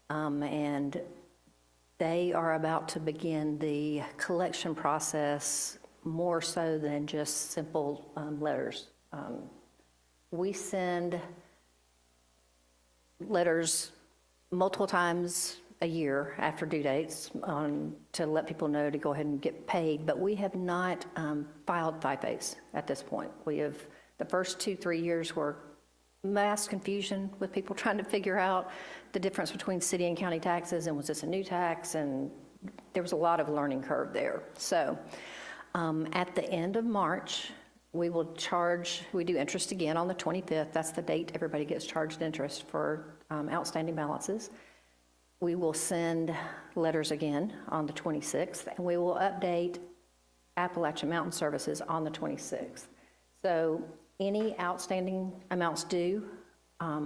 and they are about to begin the collection process more so than just simple letters. We send letters multiple times a year after due dates to let people know to go ahead and get paid, but we have not filed FIFAs at this point. We have, the first 2-3 years were mass confusion with people trying to figure out the difference between city and county taxes, and was this a new tax, and there was a lot of learning curve there. So at the end of March, we do interest again on the 25th. That's the date everybody gets charged interest for outstanding balances. we will send letters again on the 26th, and we will update Appalachian Mountain Services on the 26th. So any outstanding amounts due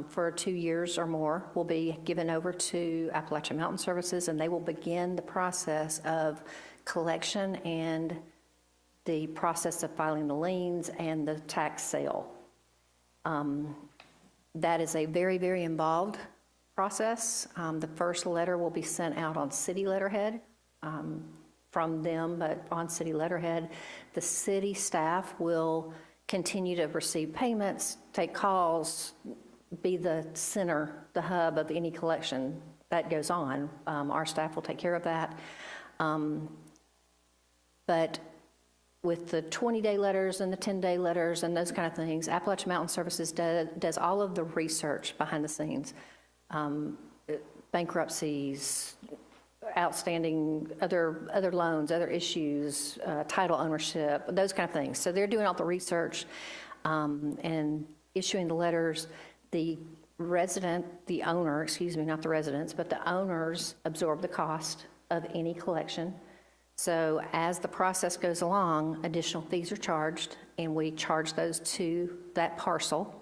for 2 years or more will be given over to Appalachian Mountain Services, and they will begin the process of collection and the process of filing the liens and the tax sale. That is a very, very involved process. The first letter will be sent out on city letterhead from them, but on city letterhead. The city staff will continue to receive payments, take calls, be the center, the hub of any collection that goes on. Our staff will take care of that. But with the 20-day letters and the 10-day letters and those kind of things, Appalachian Mountain Services does all of the research behind the scenes. Bankruptcies, outstanding other loans, other issues, title ownership, those kind of things. So they're doing all the research and issuing the letters. The owner, not the residents, but the owners absorb the cost of any collection. So as the process goes along, additional fees are charged, and we charge those to that parcel.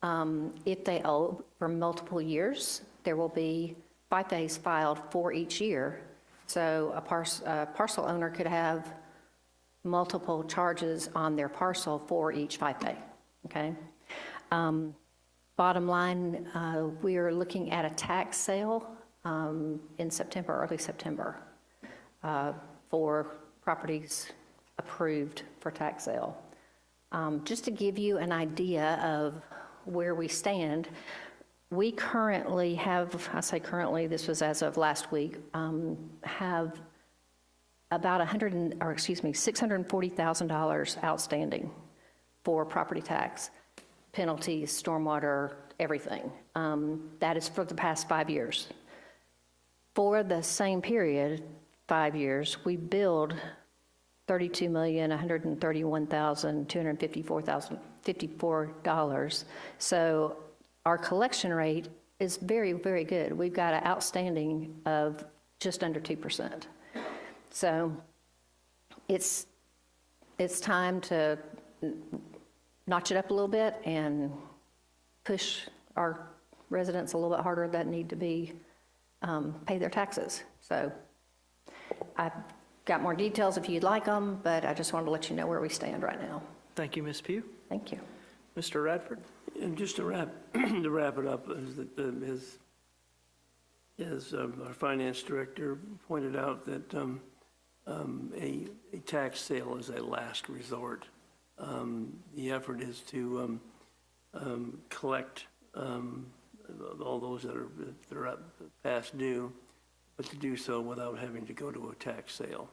If they owe for multiple years, there will be FIPAs filed for each year. So a parcel owner could have multiple charges on their parcel for each FIPA, okay? Bottom line, we are looking at a tax sale in September, early September, for properties approved for tax sale. Just to give you an idea of where we stand, we currently have, I say currently, this was as of last week, have about $640,000 outstanding for property tax, penalties, stormwater, everything. That is for the past 5 years. For the same period, 5 years, we billed $32,131,254. So our collection rate is very, very good. We've got an outstanding of just under 2%. So it's time to notch it up a little bit and push our residents a little bit harder that need to be pay their taxes. So I've got more details if you'd like them, but I just wanted to let you know where we stand right now. Thank you, Ms. Pugh. Thank you. Mr. Radford? And just to wrap it up, as our finance director pointed out, that a tax sale is a last resort. The effort is to collect all those that are past due, but to do so without having to go to a tax sale.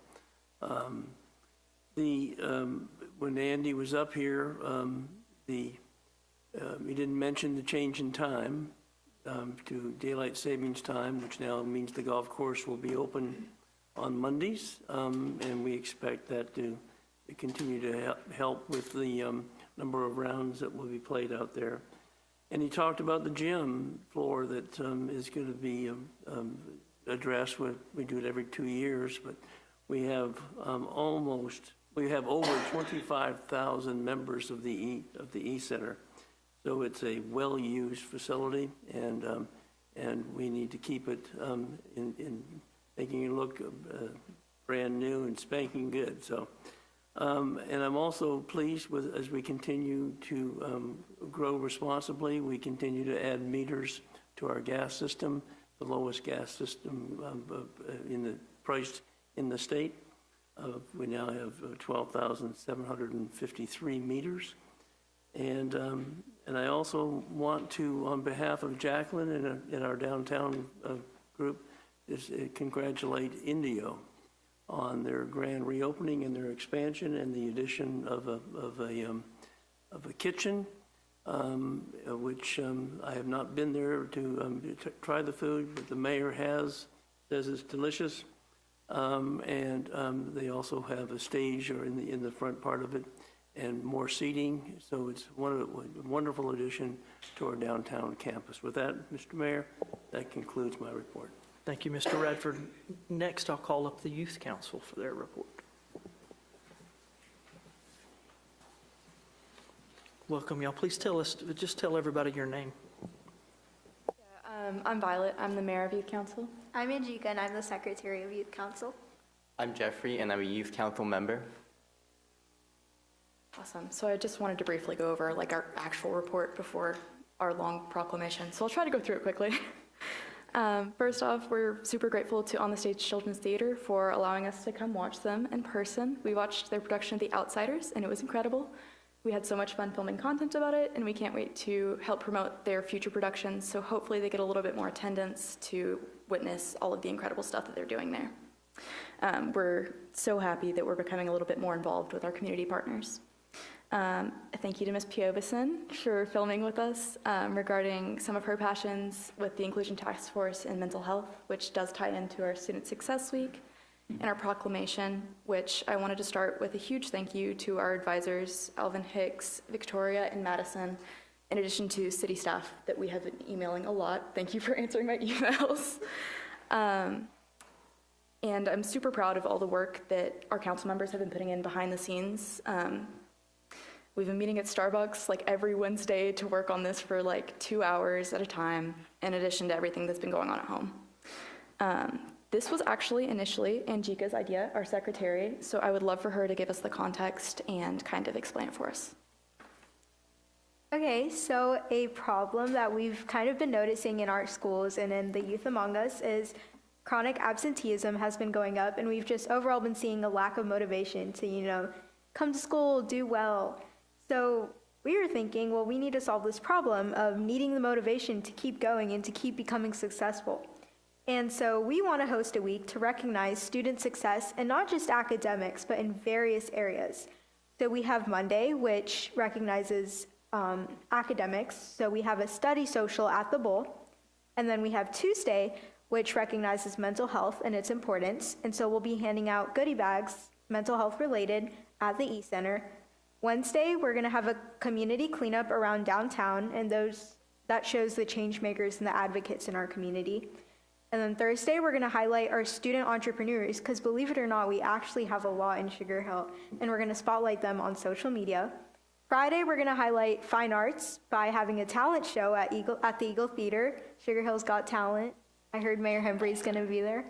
When Andy was up here, he didn't mention the change in time to daylight savings time, which now means the golf course will be open on Mondays, and we expect that to continue to help with the number of rounds that will be played out there. And he talked about the gym floor that is going to be addressed. We do it every 2 years, but we have over 25,000 members of the E-Center. So it's a well-used facility, and we need to keep it in making it look brand new and spanking good. So, and I'm also pleased with, as we continue to grow responsibly, we continue to add meters to our gas system, the lowest gas system priced in the state. We now have 12,753 meters. And I also want to, on behalf of Jacqueline and our downtown group, congratulate Indio on their grand reopening and their expansion and the addition of a kitchen, which I have not been there to try the food, but the mayor says it's delicious. And they also have a stage in the front part of it, and more seating, so it's a wonderful addition to our downtown campus. With that, Mr. Mayor, that concludes my report. Thank you, Mr. Radford. Next, I'll call up the Youth Council for their report. Welcome, y'all. Please just tell everybody your name. I'm Violet. I'm the mayor of Youth Council. I'm Anjika, and I'm the secretary of Youth Council. I'm Jeffrey, and I'm a Youth Council member. Awesome. So I just wanted to briefly go over our actual report before our long proclamation. So I'll try to go through it quickly. First off, we're super grateful to On the Stage Children's Theater for allowing us to come watch them in person. We watched their production of The Outsiders, and it was incredible. We had so much fun filming content about it, and we can't wait to help promote their future productions, so hopefully they get a little bit more attendance to witness all of the incredible stuff that they're doing there. We're so happy that we're becoming a little bit more involved with our community partners. Thank you to Ms. Piovison for filming with us regarding some of her passions with the Inclusion Task Force and mental health, which does tie into our Student Success Week. And our proclamation, which I wanted to start with a huge thank you to our advisors, Alvin Hicks, Victoria, and Madison, in addition to city staff that we have been emailing a lot. Thank you for answering my emails. And I'm super proud of all the work that our council members have been putting in behind the scenes. We've been meeting at Starbucks every Wednesday to work on this for 2 hours at a time, in addition to everything that's been going on at home. This was actually initially Anjika's idea, our secretary, so I would love for her to give us the context and kind of explain it for us. Okay, so a problem that we've kind of been noticing in our schools and in the youth among us is chronic absenteeism has been going up, and we've just overall been seeing a lack of motivation to, come to school, do well. So we were thinking, well, we need to solve this problem of needing the motivation to keep going and to keep becoming successful. And so we want to host a week to recognize student success, and not just academics, but in various areas. So we have Monday, which recognizes academics. So we have a study social at the Bowl. And then we have Tuesday, which recognizes mental health and its importance. And so we'll be handing out goodie bags, mental health related, at the E-Center. Wednesday, we're going to have a community cleanup around downtown, and that shows the change makers and the advocates in our community. And then Thursday, we're going to highlight our student entrepreneurs, because believe it or not, we actually have a lot in Sugar Hill, and we're going to spotlight them on social media. Friday, we're going to highlight fine arts by having a talent show at the Eagle Theater. Sugar Hill's Got Talent. I heard Mayor Hembree's going to be there.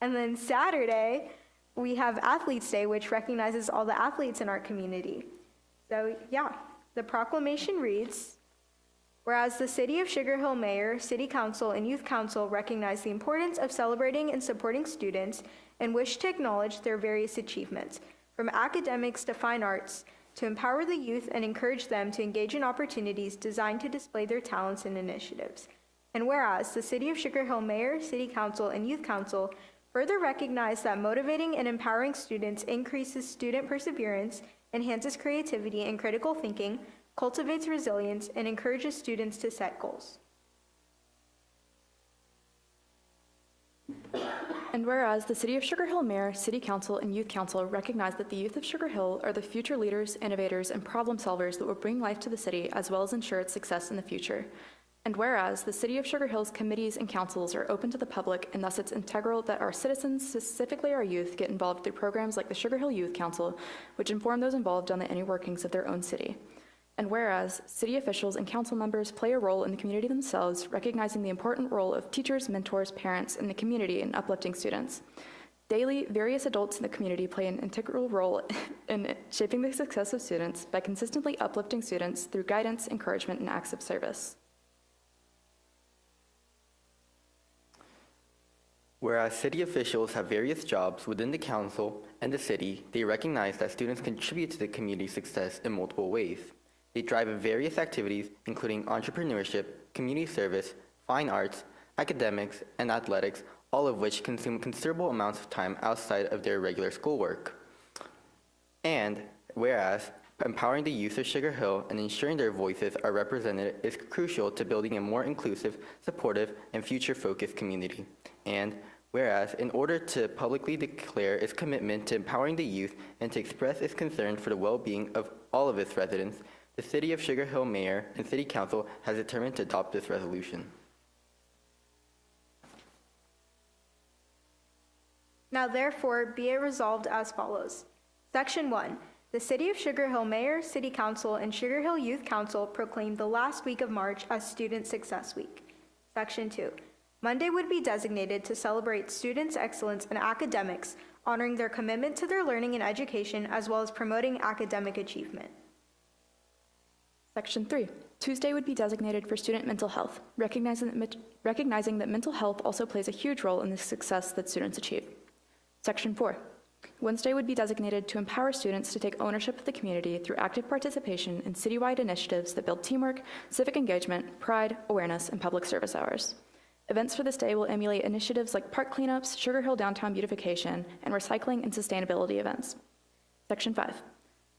And then Saturday, we have Athletes Day, which recognizes all the athletes in our community. So yeah, the proclamation reads, whereas the City of Sugar Hill Mayor, City Council, and Youth Council recognize the importance of celebrating and supporting students and wish to acknowledge their various achievements, from academics to fine arts, to empower the youth and encourage them to engage in opportunities designed to display their talents and initiatives. And whereas the City of Sugar Hill Mayor, City Council, and Youth Council further recognize that motivating and empowering students increases student perseverance, enhances creativity and critical thinking, cultivates resilience, and encourages students to set goals. And whereas the City of Sugar Hill Mayor, City Council, and Youth Council recognize that the youth of Sugar Hill are the future leaders, innovators, and problem solvers that will bring life to the city as well as ensure its success in the future. And whereas the City of Sugar Hill's committees and councils are open to the public, and thus it's integral that our citizens, specifically our youth, get involved through programs like the Sugar Hill Youth Council, which inform those involved on the inner workings of their own city. And whereas city officials and council members play a role in the community themselves, recognizing the important role of teachers, mentors, parents, and the community in uplifting students. Daily, various adults in the community play an integral role in shaping the success of students by consistently uplifting students through guidance, encouragement, and acts of service. Whereas city officials have various jobs within the council and the city, they recognize that students contribute to the community's success in multiple ways. They drive various activities, including entrepreneurship, community service, fine arts, academics, and athletics, all of which consume considerable amounts of time outside of their regular schoolwork. And whereas empowering the youth of Sugar Hill and ensuring their voices are represented is crucial to building a more inclusive, supportive, and future-focused community. And whereas, in order to publicly declare its commitment to empowering the youth and to express its concern for the well-being of all of its residents, the City of Sugar Hill Mayor and City Council has determined to adopt this resolution. Now therefore be it resolved as follows. Section 1. The City of Sugar Hill Mayor, City Council, and Sugar Hill Youth Council proclaim the last week of March as Student Success Week. Section 2. Monday would be designated to celebrate students' excellence in academics, honoring their commitment to their learning and education, as well as promoting academic achievement. Section 3. Tuesday would be designated for student mental health, recognizing that mental health also plays a huge role in the success that students achieve. Section 4. Wednesday would be designated to empower students to take ownership of the community through active participation in citywide initiatives that build teamwork, civic engagement, pride, awareness, and public service hours. Events for this day will emulate initiatives like park cleanups, Sugar Hill downtown beautification, and recycling and sustainability events. Section 5.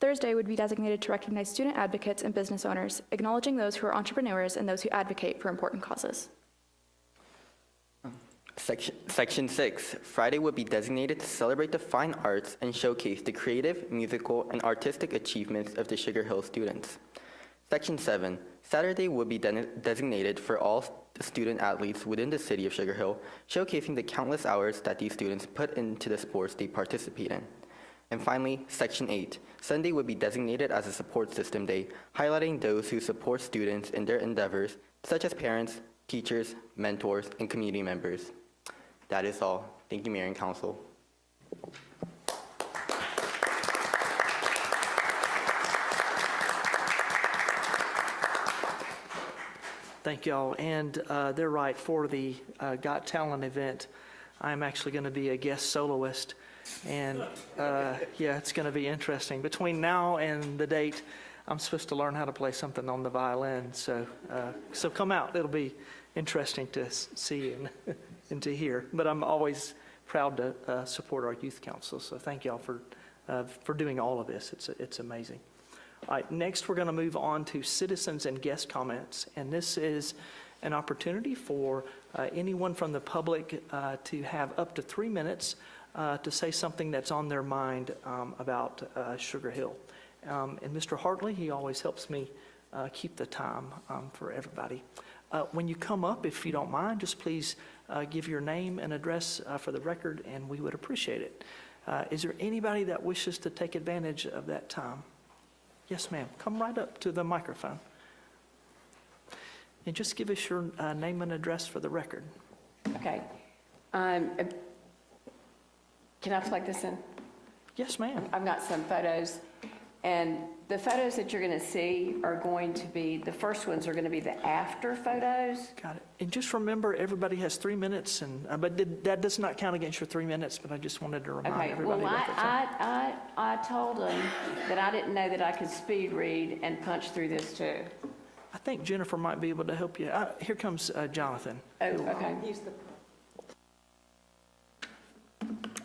Thursday would be designated to recognize student advocates and business owners, acknowledging those who are entrepreneurs and those who advocate for important causes. Section 6, Friday would be designated to celebrate the fine arts and showcase the creative, musical, and artistic achievements of the Sugar Hill students. Section 7, Saturday would be designated for all student athletes within the city of Sugar Hill, showcasing the countless hours that these students put into the sports they participate in. And finally, Section 8, Sunday would be designated as a support system day, highlighting those who support students in their endeavors, such as parents, teachers, mentors, and community members. That is all. Thank you, Mayor and Council. Thank y'all. And they're right, for the Got Talent event, I'm actually going to be a guest soloist. And yeah, it's going to be interesting. Between now and the date, I'm supposed to learn how to play something on the violin. So come out. It'll be interesting to see and to hear. But I'm always proud to support our youth council. So thank y'all for doing all of this. It's amazing. All right, next we're going to move on to citizens and guest comments. And this is an opportunity for anyone from the public to have up to 3 minutes to say something that's on their mind about Sugar Hill. And Mr. Hartley, he always helps me keep the time for everybody. When you come up, if you don't mind, just please give your name and address for the record, and we would appreciate it. Is there anybody that wishes to take advantage of that time? Yes, ma'am. Come right up to the microphone. And just give us your name and address for the record. Okay. Can I plug this in? Yes, ma'am. I've got some photos, and the photos that you're going to see are going to be, the first ones are going to be the after photos. Got it. And just remember, everybody has 3 minutes, and but that does not count against your 3 minutes, but I just wanted to remind everybody well, about that. I told them that I didn't know that I could speed read and punch through this too. I think Jennifer might be able to help you. Here comes Jonathan. Oh, okay.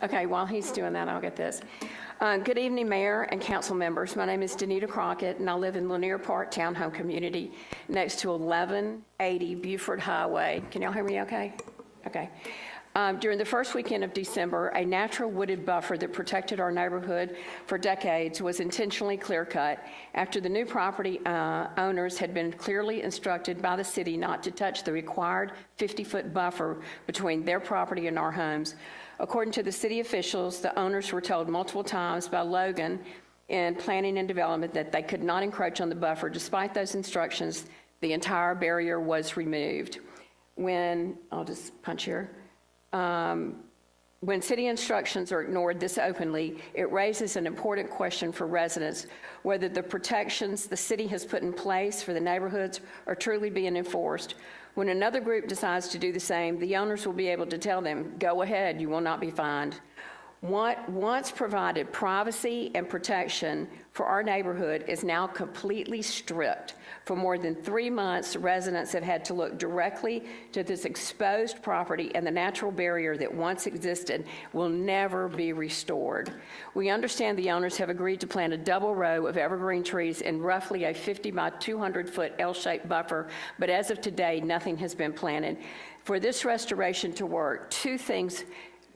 Okay, while he's doing that, I'll get this. Good evening, Mayor and council members. My name is Danita Crockett, and I live in Lanier Park Townhome Community next to 1180 Buford Highway. Can y'all hear me okay? Okay. During the first weekend of December, a natural wooded buffer that protected our neighborhood for decades was intentionally clear-cut after the new property owners had been clearly instructed by the city not to touch the required 50-foot buffer between their property and our homes. According to the city officials, the owners were told multiple times by Logan in planning and development that they could not encroach on the buffer. Despite those instructions, the entire barrier was removed. I'll just punch here. When city instructions are ignored this openly, it raises an important question for residents, whether the protections the city has put in place for the neighborhoods are truly being enforced. When another group decides to do the same, the owners will be able to tell them, go ahead, you will not be fined. What once provided privacy and protection for our neighborhood is now completely stripped. For more than 3 months, residents have had to look directly to this exposed property, and the natural barrier that once existed will never be restored. We understand the owners have agreed to plant a double row of evergreen trees in roughly a 50 by 200 foot L-shaped buffer, but as of today, nothing has been planted. For this restoration to work, 2 things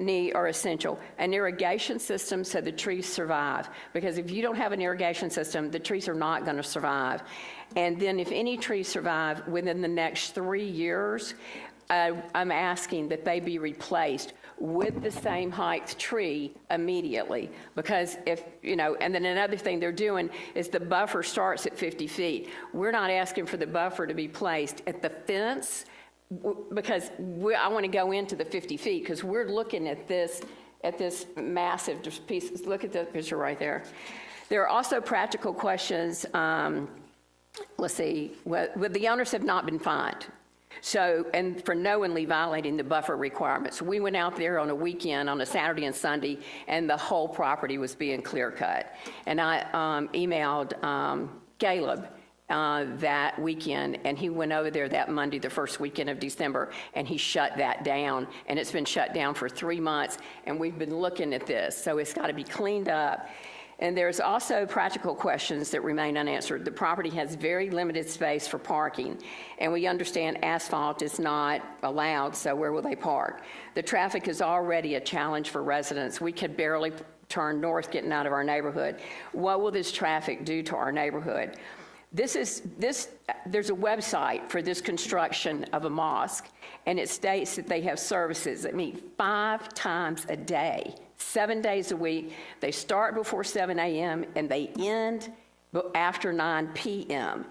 are essential. An irrigation system so the trees survive, because if you don't have an irrigation system, the trees are not going to survive. And then if any trees survive within the next 3 years, I'm asking that they be replaced with the same height tree immediately. Because if, and then another thing they're doing is the buffer starts at 50 feet. We're not asking for the buffer to be placed at the fence because I want to go into the 50 feet because we're looking at this massive piece. Look at the picture right there. There are also practical questions. Let's see, the owners have not been fined. So, and for knowingly violating the buffer requirements. We went out there on a weekend, on a Saturday and Sunday, and the whole property was being clear cut. And I emailed Caleb that weekend, and he went over there that Monday, the first weekend of December, and he shut that down. And it's been shut down for 3 months, and we've been looking at this. So it's got to be cleaned up. And there's also practical questions that remain unanswered. The property has very limited space for parking, and we understand asphalt is not allowed, so where will they park? The traffic is already a challenge for residents. We could barely turn north getting out of our neighborhood. What will this traffic do to our neighborhood? There's a website for this construction of a mosque, and it states that they have services that meet 5 times a day. 7 days a week. They start before 7 a.m. and they end after 9 p.m.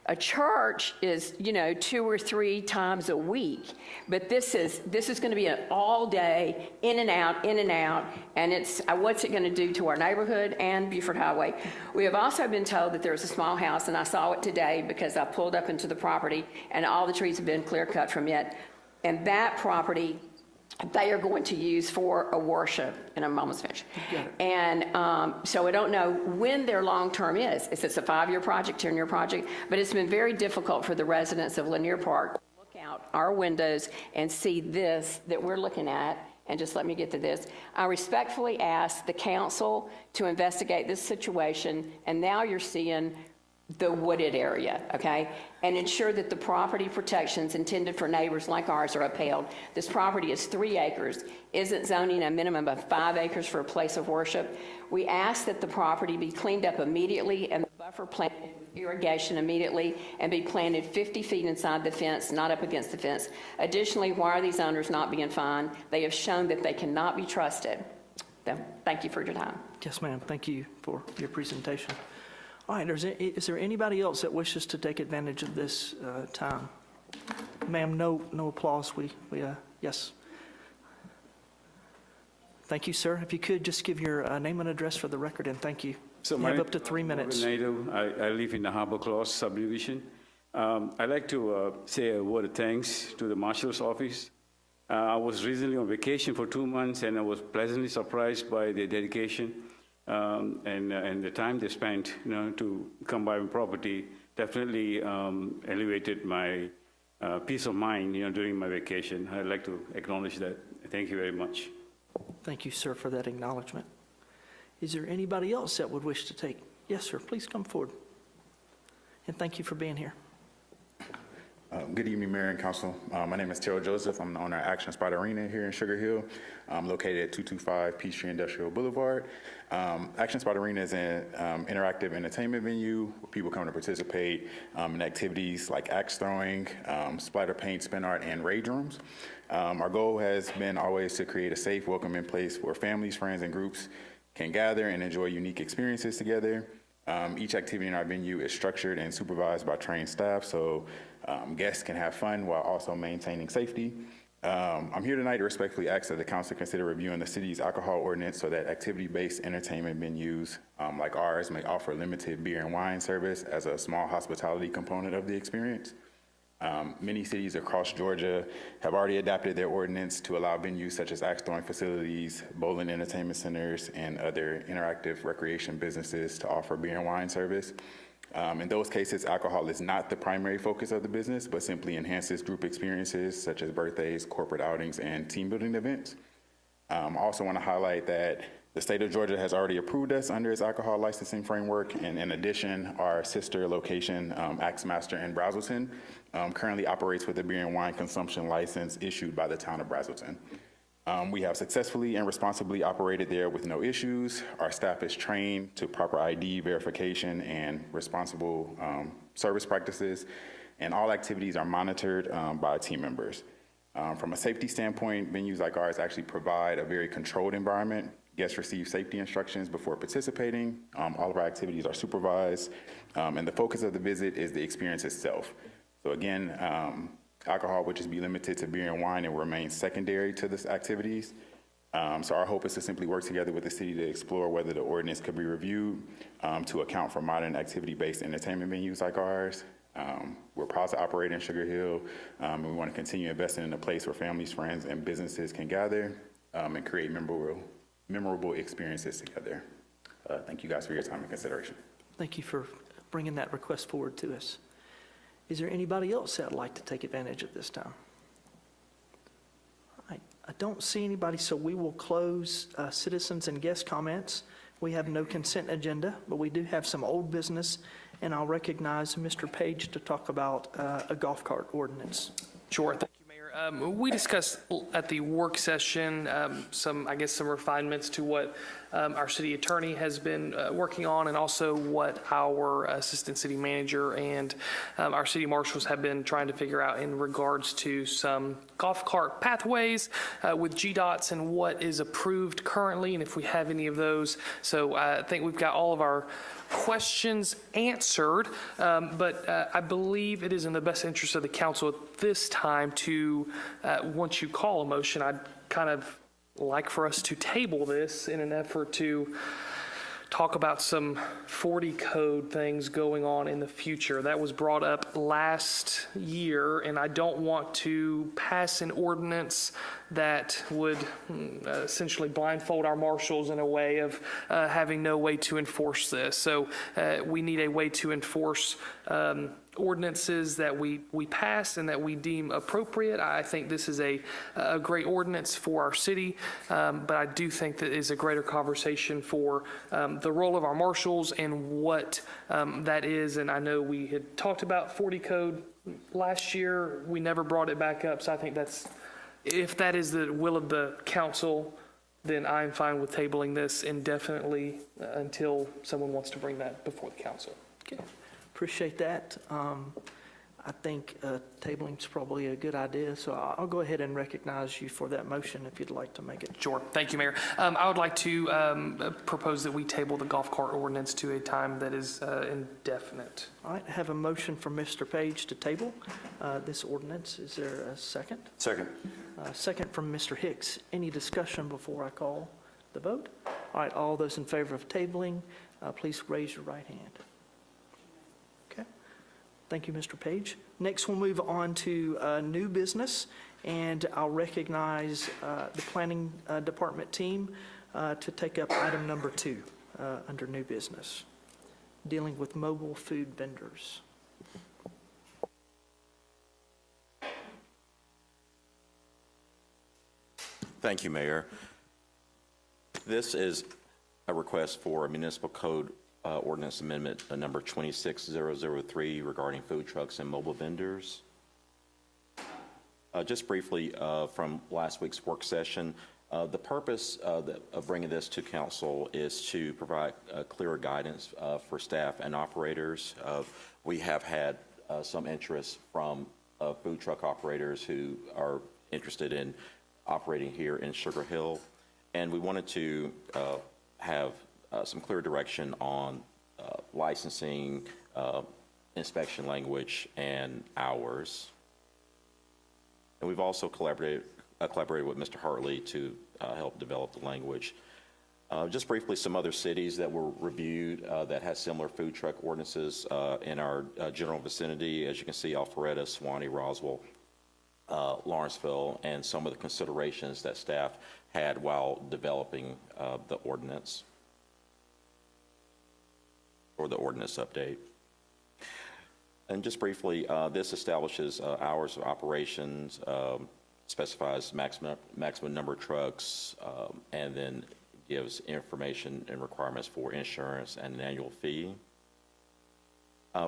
A church is, 2 or 3 times a week, but this is going to be an all day, in and out, and it's what's it going to do to our neighborhood and Buford Highway? We have also been told that there's a small house, and I saw it today because I pulled up into the property, and all the trees have been clear cut from it, and that property they are going to use for a worship, and I'm almost finished. And so I don't know when their long-term is. If it's a 5-year project, 10-year project, but it's been very difficult for the residents of Lanier Park to look out our windows and see this that we're looking at. And just let me get to this. I respectfully ask the council to investigate this situation, and now you're seeing the wooded area, okay? And ensure that the property protections intended for neighbors like ours are upheld. This property is 3 acres. Isn't zoning a minimum of 5 acres for a place of worship? We ask that the property be cleaned up immediately and the buffer planted with irrigation immediately and be planted 50 feet inside the fence, not up against the fence. Additionally, why are these owners not being fined? They have shown that they cannot be trusted. So, thank you for your time. Yes, ma'am. Thank you for your presentation. All right, is there anybody else that wishes to take advantage of this time? Ma'am, no applause. Yes. Thank you, sir. If you could just give your name and address for the record, and thank you. So you have up to 3 minutes. I live in the Harbor Clause subdivision. I'd like to say a word of thanks to the Marshal's office. I was recently on vacation for 2 months, and I was pleasantly surprised by their dedication. And the time they spent, to come by my property definitely elevated my peace of mind, during my vacation. I'd like to acknowledge that. Thank you very much. Thank you, sir, for that acknowledgement. Is there anybody else that would wish to take? Yes, sir. Please come forward. And thank you for being here. Good evening, Mayor and Council. My name is Terrell Joseph. I'm the owner of Action Spot Arena here in Sugar Hill. I'm located at 225 Peachtree Industrial Boulevard. Action Spot Arena is an interactive entertainment venue where people come to participate in activities like axe throwing, splatter paint, spin art, and rage rooms. Our goal has been always to create a safe, welcoming place where families, friends, and groups can gather and enjoy unique experiences together. Each activity in our venue is structured and supervised by trained staff, so guests can have fun while also maintaining safety. I'm here tonight to respectfully ask that the council consider reviewing the city's alcohol ordinance so that activity-based entertainment venues like ours may offer limited beer and wine service as a small hospitality component of the experience. Many cities across Georgia have already adapted their ordinance to allow venues such as axe throwing facilities, bowling entertainment centers, and other interactive recreation businesses to offer beer and wine service. In those cases, alcohol is not the primary focus of the business, but simply enhances group experiences such as birthdays, corporate outings, and team building events. I also want to highlight that the state of Georgia has already approved us under its alcohol licensing framework, and in addition, our sister location, Axmaster in Brazelton, currently operates with a beer and wine consumption license issued by the town of Brazelton. We have successfully and responsibly operated there with no issues. Our staff is trained to proper ID verification and responsible service practices, and all activities are monitored by team members. From a safety standpoint, venues like ours actually provide a very controlled environment. Guests receive safety instructions before participating. All of our activities are supervised, and the focus of the visit is the experience itself. So again, alcohol will just be limited to beer and wine and will remain secondary to these activities. So our hope is to simply work together with the city to explore whether the ordinance could be reviewed to account for modern activity-based entertainment venues like ours. We're proud to operate in Sugar Hill, and we want to continue investing in a place where families, friends, and businesses can gather and create memorable experiences together. Thank you guys for your time and consideration. Thank you for bringing that request forward to us. Is there anybody else that'd like to take advantage of this time? I don't see anybody, so we will close citizens and guest comments. We have no consent agenda, but we do have some old business, and I'll recognize Mr. Page to talk about a golf cart ordinance. Sure. Thank you, Mayor. We discussed at the work session some refinements to what our city attorney has been working on, and also what our assistant city manager and our city marshals have been trying to figure out in regards to some golf cart pathways with GDOTs and what is approved currently, and if we have any of those. So I think we've got all of our questions answered, but I believe it is in the best interest of the council at this time to, once you call a motion, I'd kind of like for us to table this in an effort to talk about some 40 code things going on in the future. That was brought up last year, and I don't want to pass an ordinance that would essentially blindfold our marshals in a way of having no way to enforce this. So we need a way to enforce ordinances that we pass and that we deem appropriate. I think this is a great ordinance for our city, but I do think that is a greater conversation for the role of our marshals and what that is. And I know we had talked about 40 code last year. We never brought it back up. So I think that's, if that is the will of the council, then I'm fine with tabling this indefinitely until someone wants to bring that before the council. Okay. Appreciate that. I think tabling is probably a good idea, so I'll go ahead and recognize you for that motion if you'd like to make it. Sure. Thank you, Mayor. I would like to propose that we table the golf cart ordinance to a time that is indefinite. All right, I have a motion from Mr. Page to table this ordinance. Is there a second? Second. Second from Mr. Hicks. Any discussion before I call the vote? All right, all those in favor of tabling, please raise your right hand. Thank you, Mr. Page. Next, we'll move on to new business, and I'll recognize the planning department team to take up item number 2 under new business, dealing with mobile food vendors. Thank you, Mayor. This is a request for a municipal code ordinance amendment number 26003 regarding food trucks and mobile vendors. Just briefly from last week's work session, the purpose of bringing this to council is to provide clearer guidance for staff and operators. We have had some interest from food truck operators who are interested in operating here in Sugar Hill, and we wanted to have some clear direction on licensing, inspection language, and hours. And we've also collaborated with Mr. Hartley to help develop the language. Just briefly, some other cities that were reviewed that had similar food truck ordinances in our general vicinity. As you can see, Alpharetta, Suwanee, Roswell, Lawrenceville, and some of the considerations that staff had while developing the ordinance, or the ordinance update. And just briefly, this establishes hours of operations, specifies maximum number of trucks, and then gives information and requirements for insurance and an annual fee.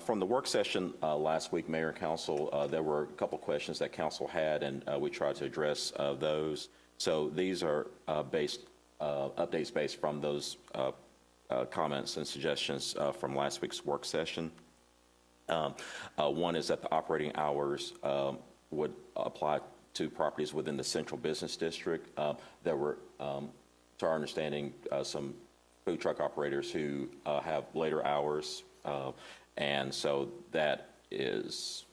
From the work session last week, Mayor and Council, there were a couple questions that Council had, and we tried to address those. So these are updates based from those comments and suggestions from last week's work session. One is that the operating hours would apply to properties within the central business district. There were, to our understanding, some food truck operators who have later hours, and so that is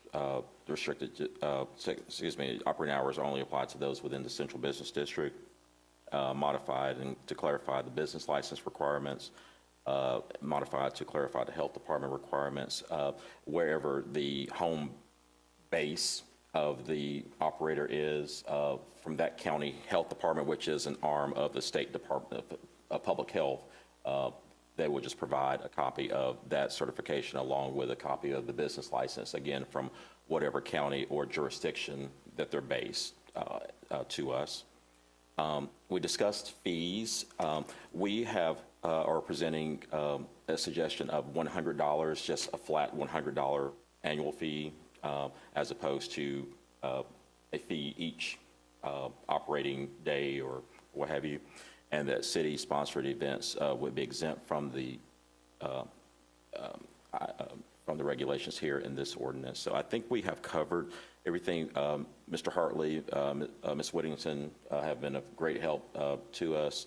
restricted, operating hours only apply to those within the central business district, modified and to clarify the business license requirements, modified to clarify the health department requirements, wherever the home base of the operator is from that county health department, which is an arm of the State Department of Public Health. They will just provide a copy of that certification along with a copy of the business license, again, from whatever county or jurisdiction that they're based to us. We discussed fees. We have are presenting a suggestion of $100, just a flat $100 annual fee, as opposed to a fee each operating day or what have you, and that city-sponsored events would be exempt from the regulations here in this ordinance. So I think we have covered everything. Mr. Hartley, Ms. Whittington have been of great help to us.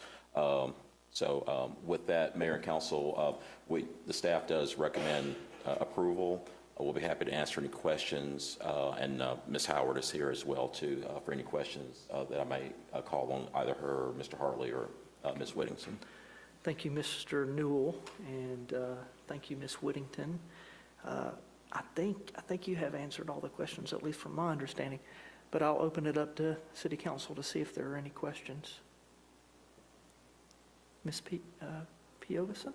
So with that, Mayor and Council, the staff does recommend approval. We'll be happy to answer any questions, and Ms. Howard is here as well too for any questions that I may call on either her, or Mr. Hartley, or Ms. Whittington. Thank you, Mr. Newell, and thank you, Ms. Whittington. I think you have answered all the questions, at least from my understanding, but I'll open it up to City Council to see if there are any questions. Ms. Piovison?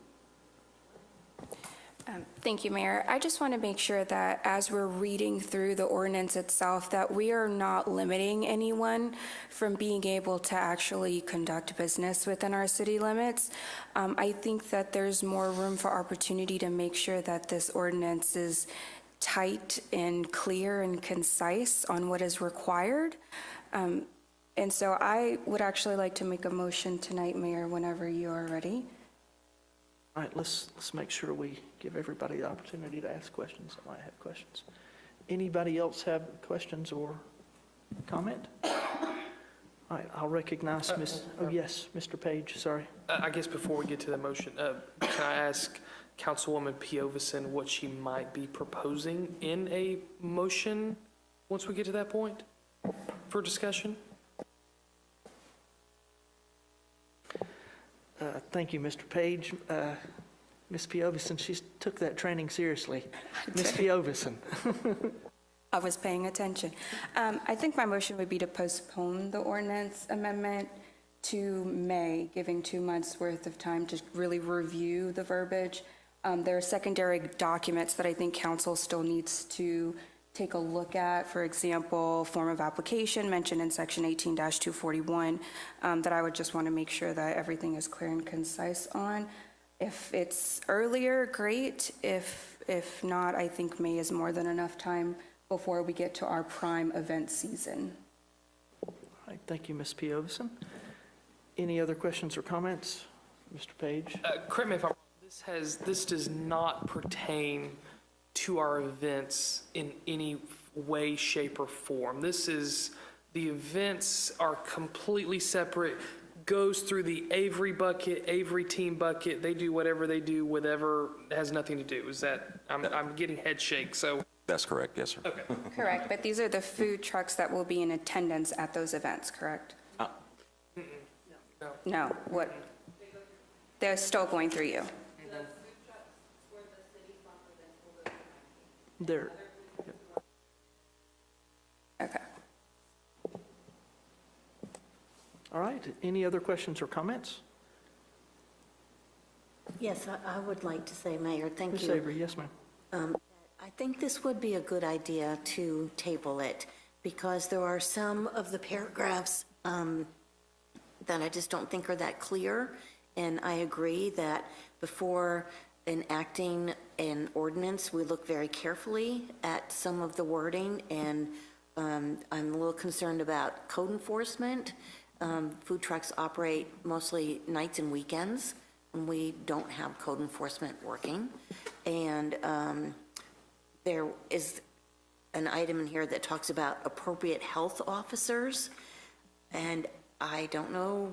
Thank you, Mayor. I just want to make sure that as we're reading through the ordinance itself, that we are not limiting anyone from being able to actually conduct business within our city limits. I think that there's more room for opportunity to make sure that this ordinance is tight and clear and concise on what is required. And so I would actually like to make a motion tonight, Mayor, whenever you are ready. All right, let's make sure we give everybody the opportunity to ask questions that might have questions. Anybody else have questions or comment? All right, I'll recognize oh yes, Mr. Page, sorry. I guess before we get to the motion, can I ask Councilwoman Piovison what she might be proposing in a motion once we get to that point for discussion? Thank you, Mr. Page. Ms. Piovison, she took that training seriously. Ms. Piovison. I was paying attention. I think my motion would be to postpone the ordinance amendment to May, giving 2 months' worth of time to really review the verbiage. There are secondary documents that I think council still needs to take a look at. For example, form of application mentioned in section 18-241 that I would just want to make sure that everything is clear and concise on. If it's earlier, great. If not, I think May is more than enough time before we get to our prime event season. All right, thank you, Ms. Piovison. Any other questions or comments? Mr. Page? Correct me if I'm wrong, this does not pertain to our events in any way, shape, or form. The events are completely separate, goes through the Avery bucket, Avery team bucket. They do whatever they do, whatever has nothing to do. Is that, I'm getting head shake, so. That's correct, yes, sir. Okay. Correct, but these are the food trucks that will be in attendance at those events, correct? No, what? They're still going through you. There. Okay. All right, any other questions or comments? Yes, I would like to say, Mayor, thank Ms. you. Avery, yes, ma'am. I think this would be a good idea to table it because there are some of the paragraphs that I just don't think are that clear. And I agree that before enacting an ordinance, we look very carefully at some of the wording. And I'm a little concerned about code enforcement. Food trucks operate mostly nights and weekends, and we don't have code enforcement working. And there is an item in here that talks about appropriate health officers, and I don't know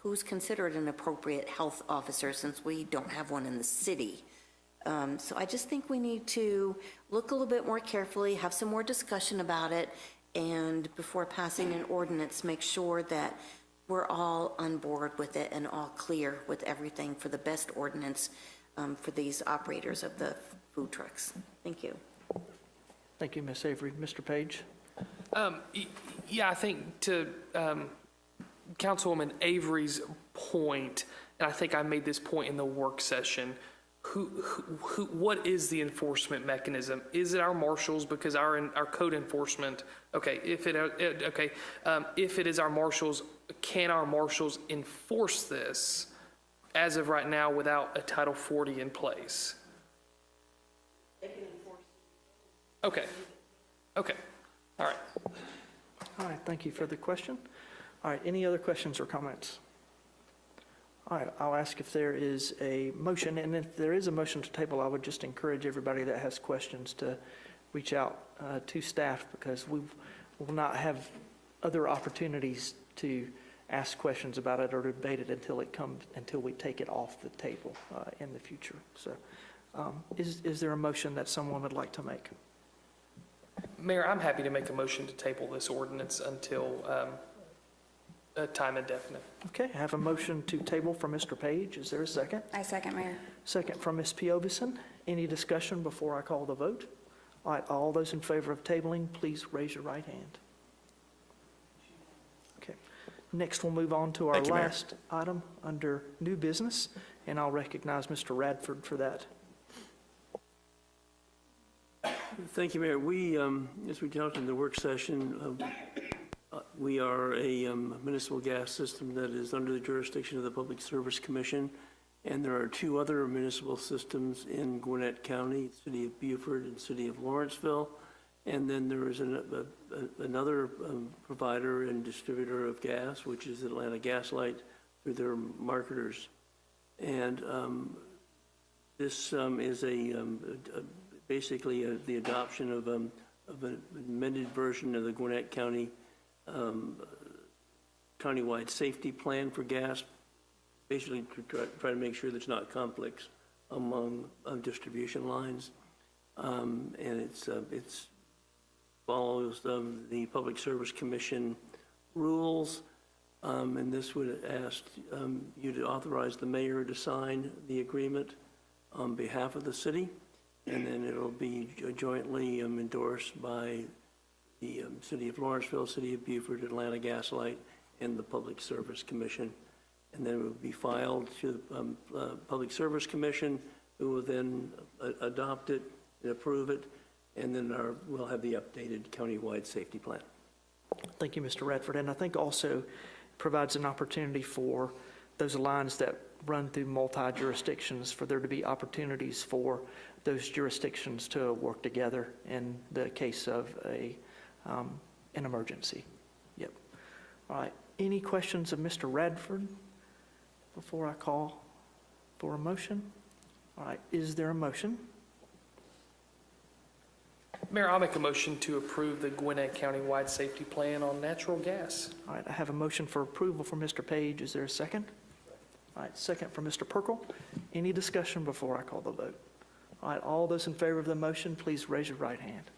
who's considered an appropriate health officer since we don't have one in the city. So I just think we need to look a little bit more carefully, have some more discussion about it, and before passing an ordinance, make sure that we're all on board with it and all clear with everything for the best ordinance for these operators of the food trucks. Thank you. Thank you, Ms. Avery. Mr. Page? Yeah, I think to Councilwoman Avery's point, and I think I made this point in the work session, what is the enforcement mechanism? Is it our marshals? Because our code enforcement, if it is our marshals, can our marshals enforce this as of right now without a Title 40 in place? They can enforce. Okay, all right. All right, thank you for the question. All right, any other questions or comments? All right, I'll ask if there is a motion, and if there is a motion to table, I would just encourage everybody that has questions to reach out to staff, because we will not have other opportunities to ask questions about it or debate it until we take it off the table in the future. So is there a motion that someone would like to make? Mayor, I'm happy to make a motion to table this ordinance until a time indefinite. Okay, I have a motion to table from Mr. Page. Is there a second? I second, Mayor. Second from Ms. Piovison. Any discussion before I call the vote? All right, all those in favor of tabling, please raise your right hand. Okay. Next, we'll move on to our Thank you, Mayor. last item under new business, and I'll recognize Mr. Radford for that. Thank you, Mayor. We, as we talked in the work session, we are a municipal gas system that is under the jurisdiction of the Public Service Commission, and there are two other municipal systems in Gwinnett County, City of Beaufort and City of Lawrenceville, and then there is another provider and distributor of gas, which is Atlanta Gas Light, through their marketers. And this is basically the adoption of an amended version of the Gwinnett County countywide safety plan for gas, basically to try to make sure there's not conflicts among distribution lines. And it's follows the Public Service Commission rules, and this would ask you to authorize the mayor to sign the agreement on behalf of the city, and then it'll be jointly endorsed by the City of Lawrenceville, City of Beaufort, Atlanta Gas Light, and the Public Service Commission. And then it will be filed to the Public Service Commission, who will then adopt it and approve it, and then we'll have the updated countywide safety plan. Thank you, Mr. Radford. And I think also provides an opportunity for those lines that run through multi-jurisdictions, for there to be opportunities for those jurisdictions to work together in the case of an emergency. Yep. All right. Any questions of Mr. Radford before I call for a motion? All right. Is there a motion? Mayor, I'll make a motion to approve the Gwinnett County-wide safety plan on natural gas. All right. I have a motion for approval from Mr. Page. Is there a second? All right. Second from Mr. Perkle. Any discussion before I call the vote? All right. All those in favor of the motion, please raise your right hand.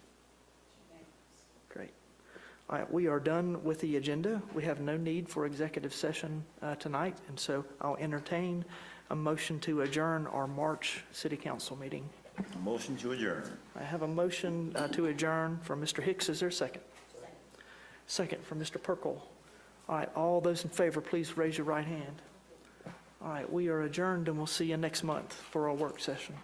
Great. All right, we are done with the agenda. We have no need for executive session tonight, and so I'll entertain a motion to adjourn our March City Council meeting. Motion to adjourn. I have a motion to adjourn from Mr. Hicks. Is there a second? Second from Mr. Perkle. All right, all those in favor, please raise your right hand. All right, we are adjourned, and we'll see you next month for our work session.